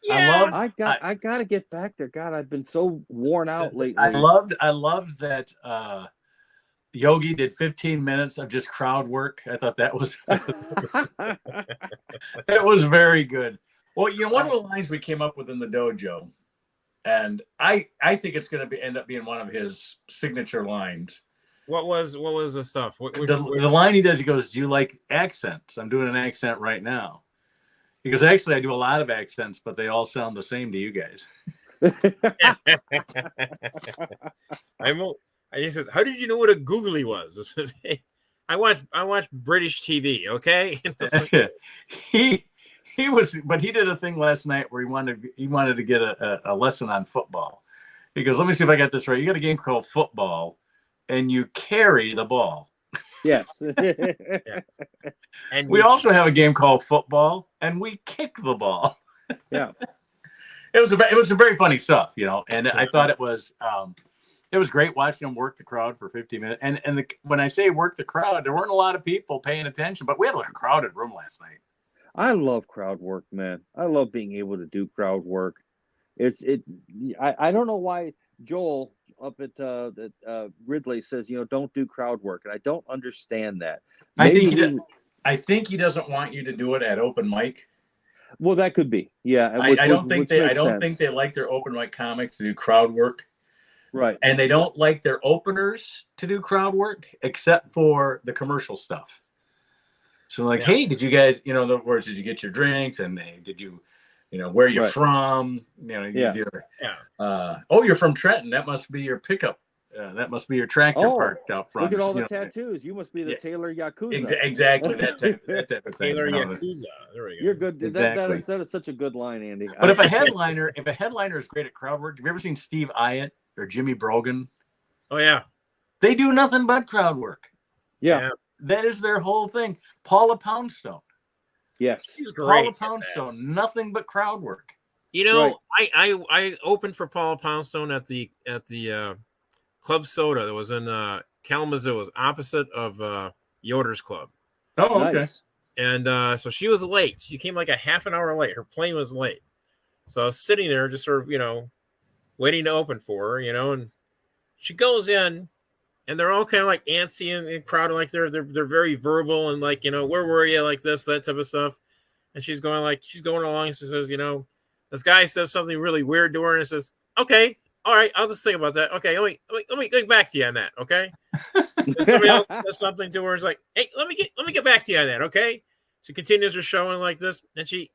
Yeah. I got to get back there. God, I've been so worn out lately. I loved that Yogi did 15 minutes of just crowd work. I thought that was that was very good. Well, one of the lines we came up with in the dojo, and I think it's going to end up being one of his signature lines. What was the stuff? The line he does, he goes, "Do you like accents? I'm doing an accent right now." Because actually, I do a lot of accents, but they all sound the same to you guys. I said, how did you know what a googly was? I watch British TV. Okay. he was, but he did a thing last night where he wanted to get a lesson on football. He goes, "Let me see if I got this right. You got a game called football, and you carry the ball." Yes. Yes. And we also have a game called football, and we kick the ball. Yeah. It was some very funny stuff, and I thought it was great watching him work the crowd for 50 minutes. And when I say work the crowd, there weren't a lot of people paying attention, but we had like a crowded room last night. I love crowd work, man. I love being able to do crowd work. I don't know why Joel up at Ridley says, don't do crowd work, and I don't understand that. I think he doesn't want you to do it at open mic. Well, that could be, yeah. I don't think they like their open mic comics to do crowd work, right? And they don't like their openers to do crowd work, except for the commercial stuff. So hey, did you guys, in other words, did you get your drinks, and did you, where you're from, you're from Trenton. That must be your pickup. That must be your tractor parked out front. Look at all the tattoos. You must be the Taylor Yakuza. Exactly. That type of thing. Taylor Yakuza. There we go. You're good. Exactly. That is such a good line, Andy. But if a headliner is great at crowd work, have you ever seen Steve Iatt or Jimmy Brogan? Oh yeah. They do nothing but crowd work. Yeah. That is their whole thing. Paula Poundstone. Yes. She's great. Paula Poundstone, nothing but crowd work. I opened for Paula Poundstone at the Club Soda that was in Kalamazoo. It was opposite of Yoder's Club. Oh, okay. Nice. And so she was late. She came like a half an hour late. Her plane was late. So I was sitting there just sort of, waiting to open for her, and she goes in, and they're all kind of like antsy and crowded, like they're very verbal and like, where were you, like this, that type of stuff. And she's going along, and she says, this guy says something really weird to her, and it says, okay, all right, I'll just think about that. Okay, let me get back to you on that. Okay. And somebody else says something to her. It's like, hey, let me get back to you on that. Okay. She continues her showing like this, and she,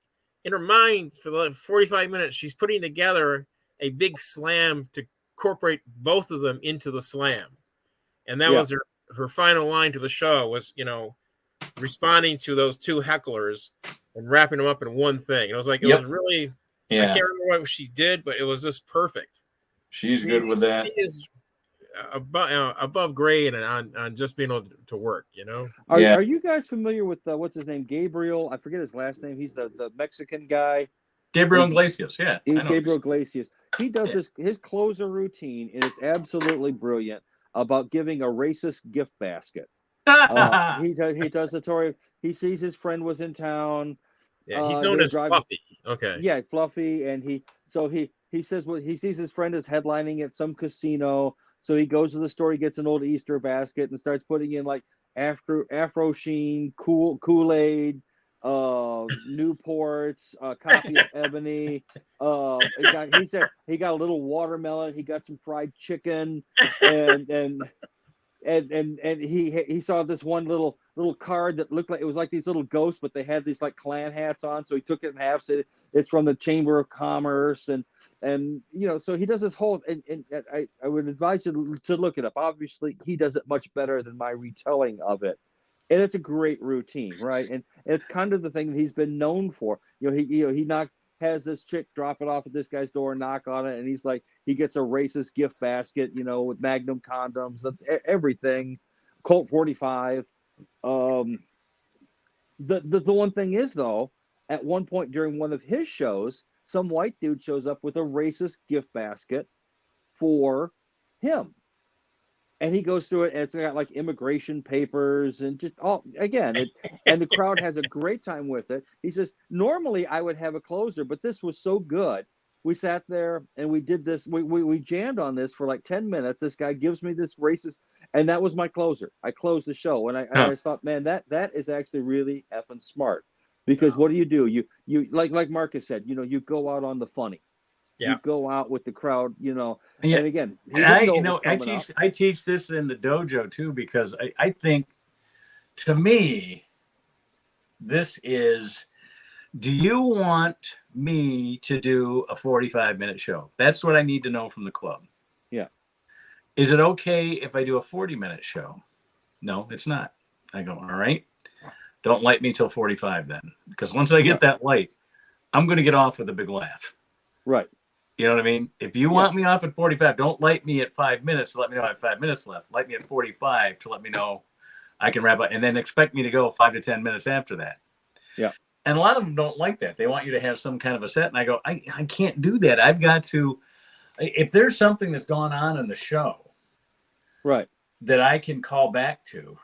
in her mind, for like 45 minutes, she's putting together a big slam to incorporate both of them into the slam, and that was her final line to the show was, responding to those two hecklers and wrapping them up in one thing. And it was like, it was really, I can't remember what she did, but it was just perfect. She's good with that. She is above grade and on just being able to work, Are you guys familiar with what's his name? Gabriel. I forget his last name. He's the Mexican guy. Gabriel Iglesias. Yeah. Gabriel Iglesias. He does his closer routine, and it's absolutely brilliant, about giving a racist gift basket. He does the story. He sees his friend was in town. Yeah, he's known as Fluffy. Okay. Yeah, Fluffy, and he says he sees his friend is headlining at some casino. So he goes to the store, he gets an old Easter basket and starts putting in like Afro Sheen, Kool-Aid, Newports, copy of Ebony. He said he got a little watermelon, he got some fried chicken, and he saw this one little card that looked like it was like these little ghosts, but they had these like clan hats on. So he took it in half, said it's from the Chamber of Commerce, and so he does this whole. And I would advise you to look it up. Obviously, he does it much better than my retelling of it, and it's a great routine, right? And it's kind of the thing that he's been known for. He has this chick drop it off at this guy's door, knock on it, and he's like, he gets a racist gift basket, with Magnum condoms, everything, Colt 45. The one thing is, though, at one point during one of his shows, some white dude shows up with a racist gift basket for him. And he goes through it, and it's got like immigration papers and just and the crowd has a great time with it. He says, normally I would have a closer, but this was so good. We sat there and we did this. We jammed on this for like 10 minutes. This guy gives me this racist, and that was my closer. I closed the show, and I thought, man, that is actually really effing smart, because what do? You like Marcus said, you go out on the funny. Yeah. You go out with the crowd, And again, I teach this in the dojo too, because I think, to me, this is, do you want me to do a 45-minute show? That's what I need to know from the club. Yeah. Is it okay if I do a 40-minute show? No, it's not. I go, all right. Don't light me till 45 then, because once I get that light, I'm going to get off with a big laugh. Right. You know what I mean? If you want me off at 45, don't light me at 5 minutes to let me know I have 5 minutes left. Light me at 45 to let me know I can wrap up, and then expect me to go 5 to 10 minutes after that. Yeah. And a lot of them don't like that. They want you to have some kind of a set. And I go, I can't do that. I've got to, if there's something that's gone on in the show, right, that I can call back to,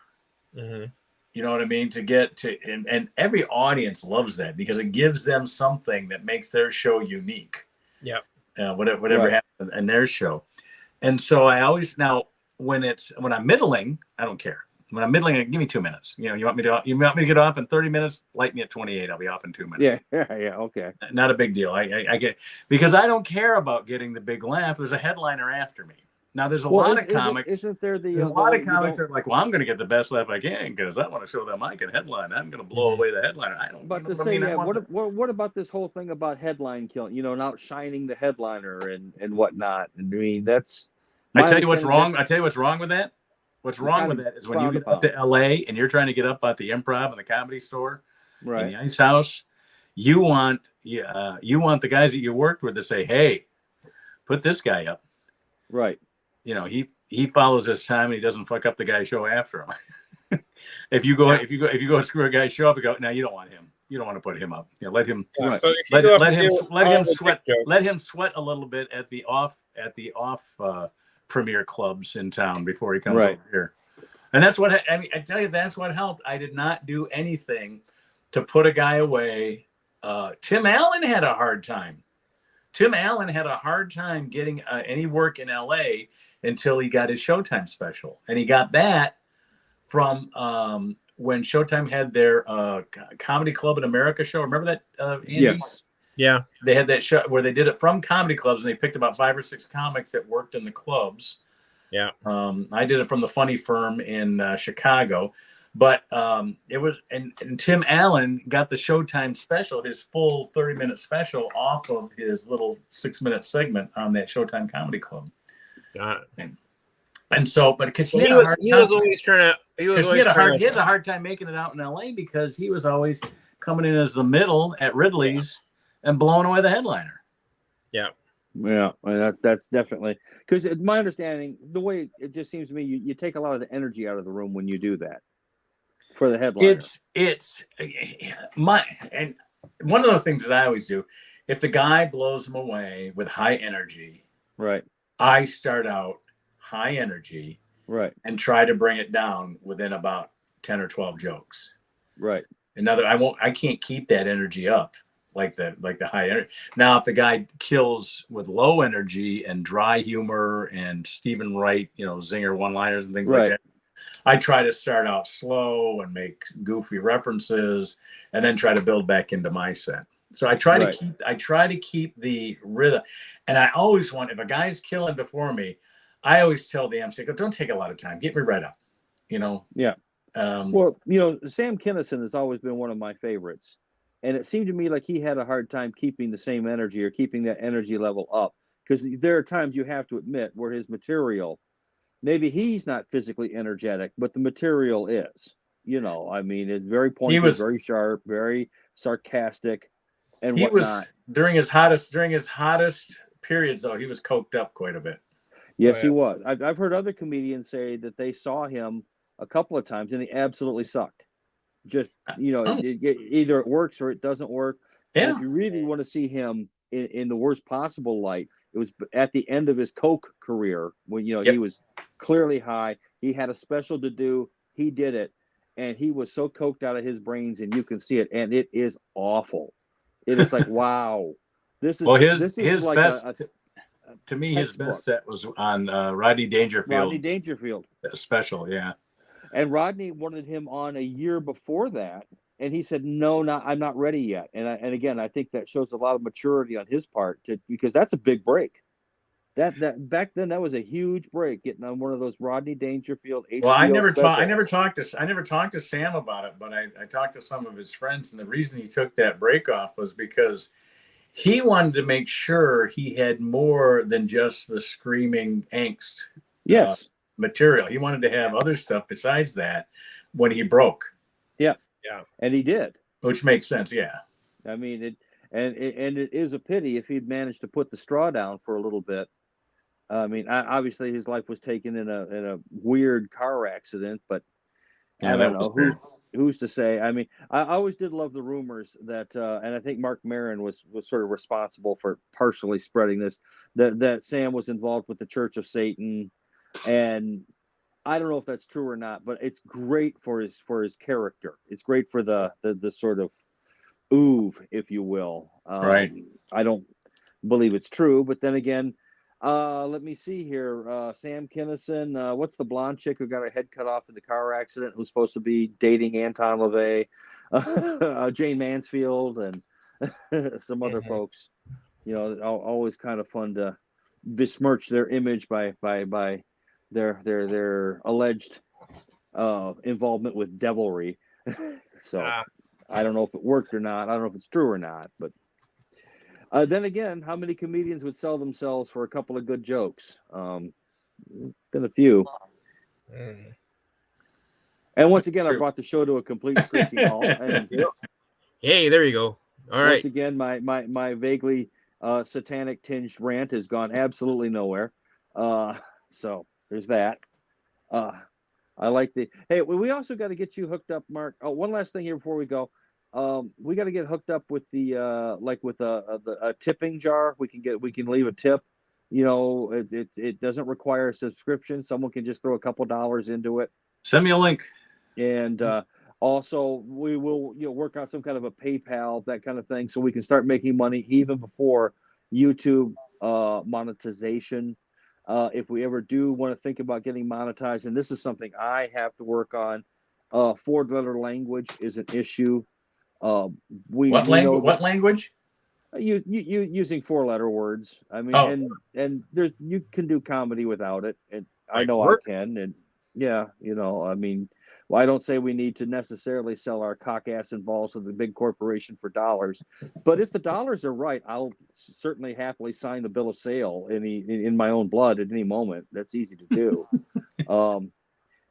you know what I mean? To get to, and every audience loves that, because it gives them something that makes their show unique. Yeah. Whatever happened in their show. And so I always, now when I'm middling, I don't care. When I'm middling, give me 2 minutes. You want me to get off in 30 minutes? Light me at 28. I'll be off in 2 minutes. Yeah. Okay. Not a big deal. I get, because I don't care about getting the big laugh. There's a headliner after me. Now there's a lot of comics. Isn't there there's a lot of comics that are like, well, I'm going to get the best laugh I can because I want to show them I can headline. I'm going to blow away the headliner. I don't. But to say, what about this whole thing about headline killing? And outshining the headliner and whatnot. And I mean, that's. I tell you what's wrong. I tell you what's wrong with that. What's wrong with that is when you get up to LA and you're trying to get up at the Improv and the Comedy Store, right, in the Ice House, you want the guys that you worked with to say, "Hey, put this guy up." Right. He follows his time and he doesn't fuck up the guy's show after him. if you go screw a guy's show up and go, no, you don't want him. You don't want to put him up. Let him. Yeah, so let him sweat. Let him sweat a little bit at the off premier clubs in town before he comes over here. And that's what I mean. I tell you, that's what helped. I did not do anything to put a guy away. Tim Allen had a hard time Tim Allen had a hard time getting any work in LA until he got his Showtime special. And he got that from when Showtime had their Comedy Club in America show. Remember that, Andy? Yes. Yeah. They had that show where they did it from comedy clubs, and they picked about 5 or 6 comics that worked in the clubs. Yeah. I did it from the Funny Firm in Chicago. But it was, and Tim Allen got the Showtime special, his full 30-minute special, off of his little 6-minute segment on that Showtime Comedy Club. Got it. And so, but because he has a hard time making it out in LA because he was always coming in as the middle at Ridley's and blowing away the headliner. Yeah. Yeah, that's definitely, because my understanding, the way it just seems to me, you take a lot of the energy out of the room when you do that for the headliner. It's and one of the things that I always do, if the guy blows him away with high energy, right, I start out high energy, right, and try to bring it down within about 10 or 12 jokes. Right. I can't keep that energy up like the high energy. Now, if the guy kills with low energy and dry humor and Stephen Wright, zinger one-liners and things like that, I try to start out slow and make goofy references and then try to build back into my set. So I try to keep the rhythm. And I always want, if a guy's killing before me, I always tell the MC, don't take a lot of time. Get me right up, Yeah. Well, Sam Kinison has always been one of my favorites. And it seemed to me like he had a hard time keeping the same energy or keeping that energy level up. Because there are times, you have to admit, where his material, maybe he's not physically energetic, but the material is. It's very pointed, very sharp, very sarcastic, and whatnot. During his hottest periods, though, he was coked up quite a bit. Yes, he was. I've heard other comedians say that they saw him a couple of times and he absolutely sucked. Just, either it works or it doesn't work. Yeah. And if you really want to see him in the worst possible light, it was at the end of his coke career when, he was clearly high. He had a special to do. He did it. And he was so coked out of his brains, and you can see it. And it is awful. It is like, wow. His like best, to me, his best set was on Rodney Dangerfield special. Yeah. And Rodney wanted him on a year before that, and he said, "No, I'm not ready yet." And again, I think that shows a lot of maturity on his part, because that's a big break. That back then, that was a huge break, getting on one of those Rodney Dangerfield. Well, I never talked to Sam about it, but I talked to some of his friends, and the reason he took that break off was because he wanted to make sure he had more than just the screaming angst. Yes. Material. He wanted to have other stuff besides that when he broke. Yeah. And he did. Which makes sense. Yeah. I mean, it is a pity if he'd managed to put the straw down for a little bit. I mean, obviously his life was taken in a weird car accident, but I don't know who's to say. I mean, I always did love the rumors that, and I think Mark Maron was sort of responsible for partially spreading this, that Sam was involved with the Church of Satan. And I don't know if that's true or not, but it's great for his character. It's great for the sort of oeuvre, if you will. Right. I don't believe it's true, but then again, let me see here. Sam Kinison, what's the blonde chick who got her head cut off in the car accident, who's supposed to be dating Anton LaVey, Jane Mansfield, and some other folks. Always kind of fun to besmirch their image by their alleged involvement with devilry. So I don't know if it worked or not. I don't know if it's true or not. But then again, how many comedians would sell themselves for a couple of good jokes? Been a few. And once again, I brought the show to a complete screeching halt. And hey, there you go. All right. Once again, my vaguely satanic tinged rant has gone absolutely nowhere. So there's that. I like hey, we also got to get you hooked up, Mark. Oh, one last thing here before we go. We got to get hooked up with the with a tipping jar. We can leave a tip. It doesn't require a subscription. Someone can just throw a couple dollars into it. Send me a link. And also we will work on some kind of a PayPal, that kind of thing, so we can start making money even before YouTube monetization. If we ever do want to think about getting monetized, and this is something I have to work on, 4-letter language is an issue. Uh, we know that What language? you using 4-letter words. I mean, Oh, and there's you can do comedy without it, and I Like know I work? can, and yeah, I mean, well, I don't say we need to necessarily sell our cock ass and balls to the big corporation for dollars, but if the dollars are right, I'll certainly happily sign the bill of sale in my own blood at any moment. That's easy to do. um,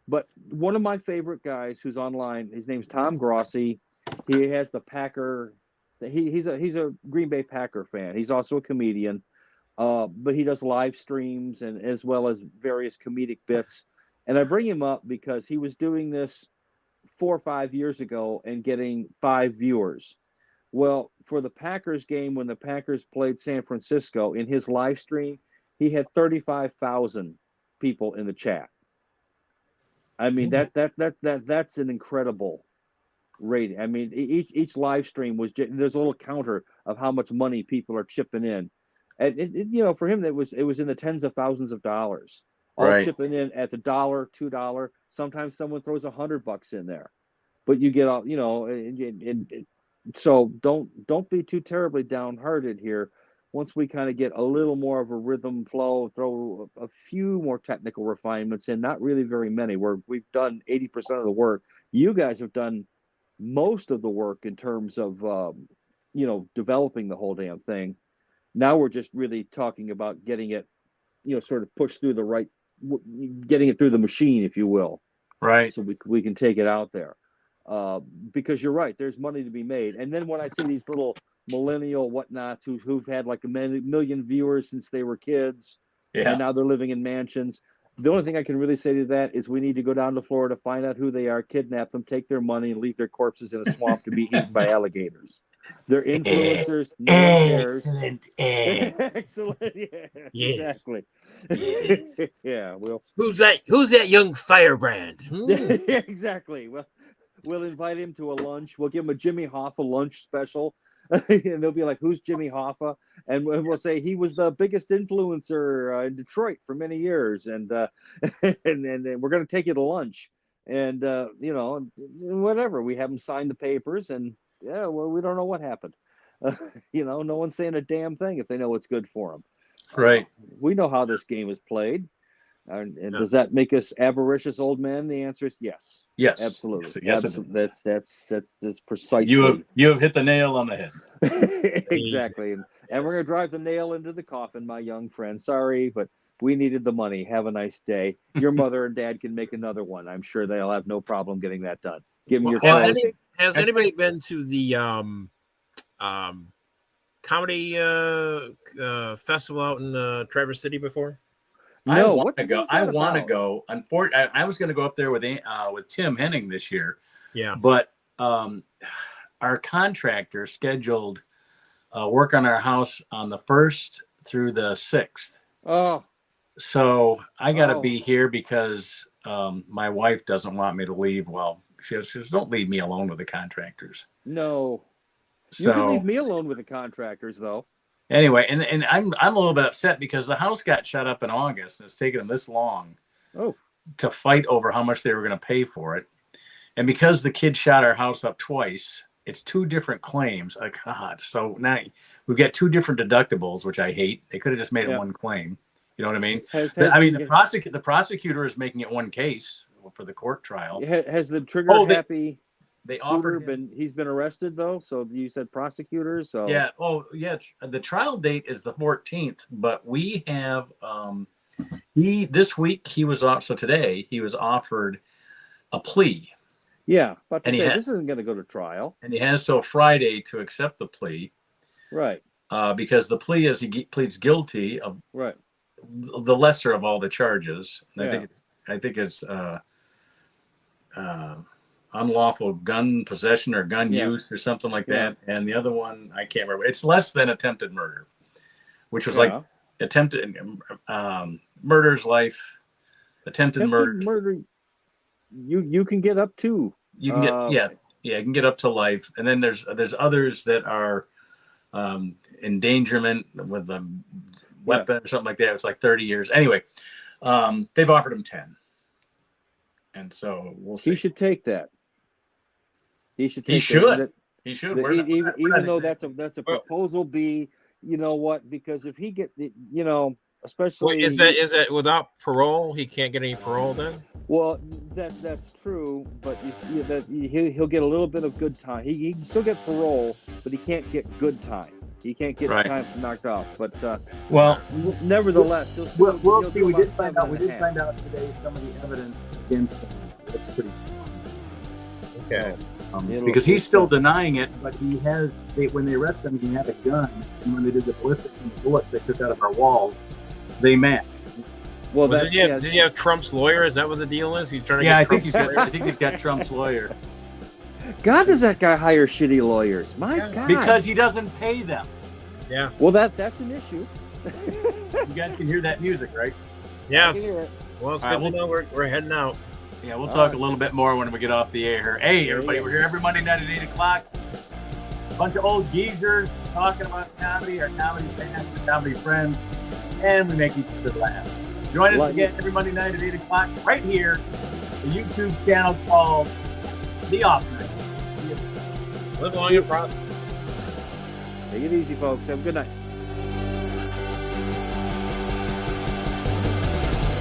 but one of my favorite guys who's online, his name's Tom Grossi. He has the Packer. He's a Green Bay Packer fan. He's also a comedian, but he does live streams and as well as various comedic bits. And I bring him up because he was doing this 4 or 5 years ago and getting 5 viewers. Well, for the Packers game when the Packers played San Francisco, in his live stream, he had 35,000 people in the chat. I mean that's an incredible rating. I mean each live stream was there's a little counter of how much money people are chipping in, and for him it was in the tens of thousands of dollars, all right. chipping in at the dollar, $2. Sometimes someone throws $100 in there, but you get all so don't be too terribly downhearted here. Once we kind of get a little more of a rhythm flow, throw a few more technical refinements in, not really very many, where we've done 80% of the work. You guys have done most of the work in terms of developing the whole damn thing. Now we're just really talking about getting it, sort of pushed through the right, getting it through the machine, if you will, Right. so we can take it out there. Because you're right, there's money to be made. And then when I see these little millennial whatnots who've had like a million viewers since they were kids, Yeah. and now they're living in mansions. The only thing I can really say to that is we need to go down to Florida, find out who they are, kidnap them, take their money, and leave their corpses in a swamp to be eaten by alligators. They're influencers. No one cares. Excellent. Excellent. Yeah, Yes. exactly. Yes. Yeah. Well. Who's that young firebrand? Yeah, exactly. Well, we'll invite him to a lunch. We'll give him a Jimmy Hoffa lunch special. And they'll be like, "Who's Jimmy Hoffa?" And we'll say he was the biggest influencer in Detroit for many years, and and we're going to take you to lunch, and whatever. We have him sign the papers, and yeah, well, we don't know what happened. No one's saying a damn thing if they know what's good for them. Right. We know how this game is played. And Yes. does that make us avericious old men? The answer is yes. Yes. Absolutely. Yes, absolutely. it is. That's precisely. You have hit the nail on the head. Exactly. And we're going to drive the nail into the coffin, my young friend. Sorry, but we needed the money. Have a nice day. Your mother and dad can make another one. I'm sure they'll have no problem getting that done. Give them your has anybody been to the comedy festival out in Traverse City before? No, I want to go. Unfortunately, I was going to go up there with Tim Henning this year. Yeah. But our contractor scheduled work on our house on the 1st through the 6th. Oh. So I got to be here because my wife doesn't want me to leave. Well, she says, "Don't leave me alone with the contractors." No. So, you can leave me alone with the contractors, though. Anyway, and I'm a little bit upset because the house got shut up in August, and it's taken them this long to fight over how much they were going to pay for it. And because the kid shot our house up twice, it's 2 different claims. Like, God. So now we've got 2 different deductibles, which I hate. They could have just made it one claim. You know what I mean? The prosecutor is making it one case for the court trial. Has the trigger happy they shooter he's been arrested though? So you said prosecutors. So yeah. Oh yeah. The trial date is the 14th, but we have this week he was off. So today he was offered a plea. Yeah, but this isn't going to go to trial. And he has till Friday to accept the plea. Right. Because the plea is he pleads guilty of the lesser of all the charges. Yeah. I think it's unlawful gun possession or gun use or something like that. And the other one, I can't remember. It's less than attempted murder, which was like attempted murder's life, attempted murder. You can get up to. You can get you can get up to life, and then there's others that are endangerment with a weapon or something like that. It was like 30 years. Anyway, they've offered him 10. And so we'll see. He should take that. He should. He should. He should. Even though that's a proposal B, you know what? Because if he get, especially Wait, is that without parole? He can't get any parole then? Well, that's true, but he'll get a little bit of good time. He can still get parole, but he can't get good time. He can't get time knocked off. But nevertheless, we'll see. We did find out today some of the evidence against him. That's pretty strong. Okay. Because he's still denying it, but he has. When they arrested him, he had a gun, and when they did the ballistic and the bullets they took out of our walls, they matched. Well, did he have Trump's lawyer? Is that what the deal is? He's trying to get I think he's got Trump's lawyer. God, does that guy hire shitty lawyers? My God. Because he doesn't pay them. Yeah. Well, that's an issue. You guys can hear that music, right? Yes. Well, it's good to know we're heading out. Yeah, we'll talk a little bit more when we get off the air. Hey, everybody, we're here every Monday night at 8 o'clock. A bunch of old geezers talking about comedy, our comedy fans, our comedy friends, and we make each other laugh. Join us again every Monday night at 8 o'clock right here, the YouTube channel called The Off Night. Live long and prosper. Take it easy, folks. Have a good night.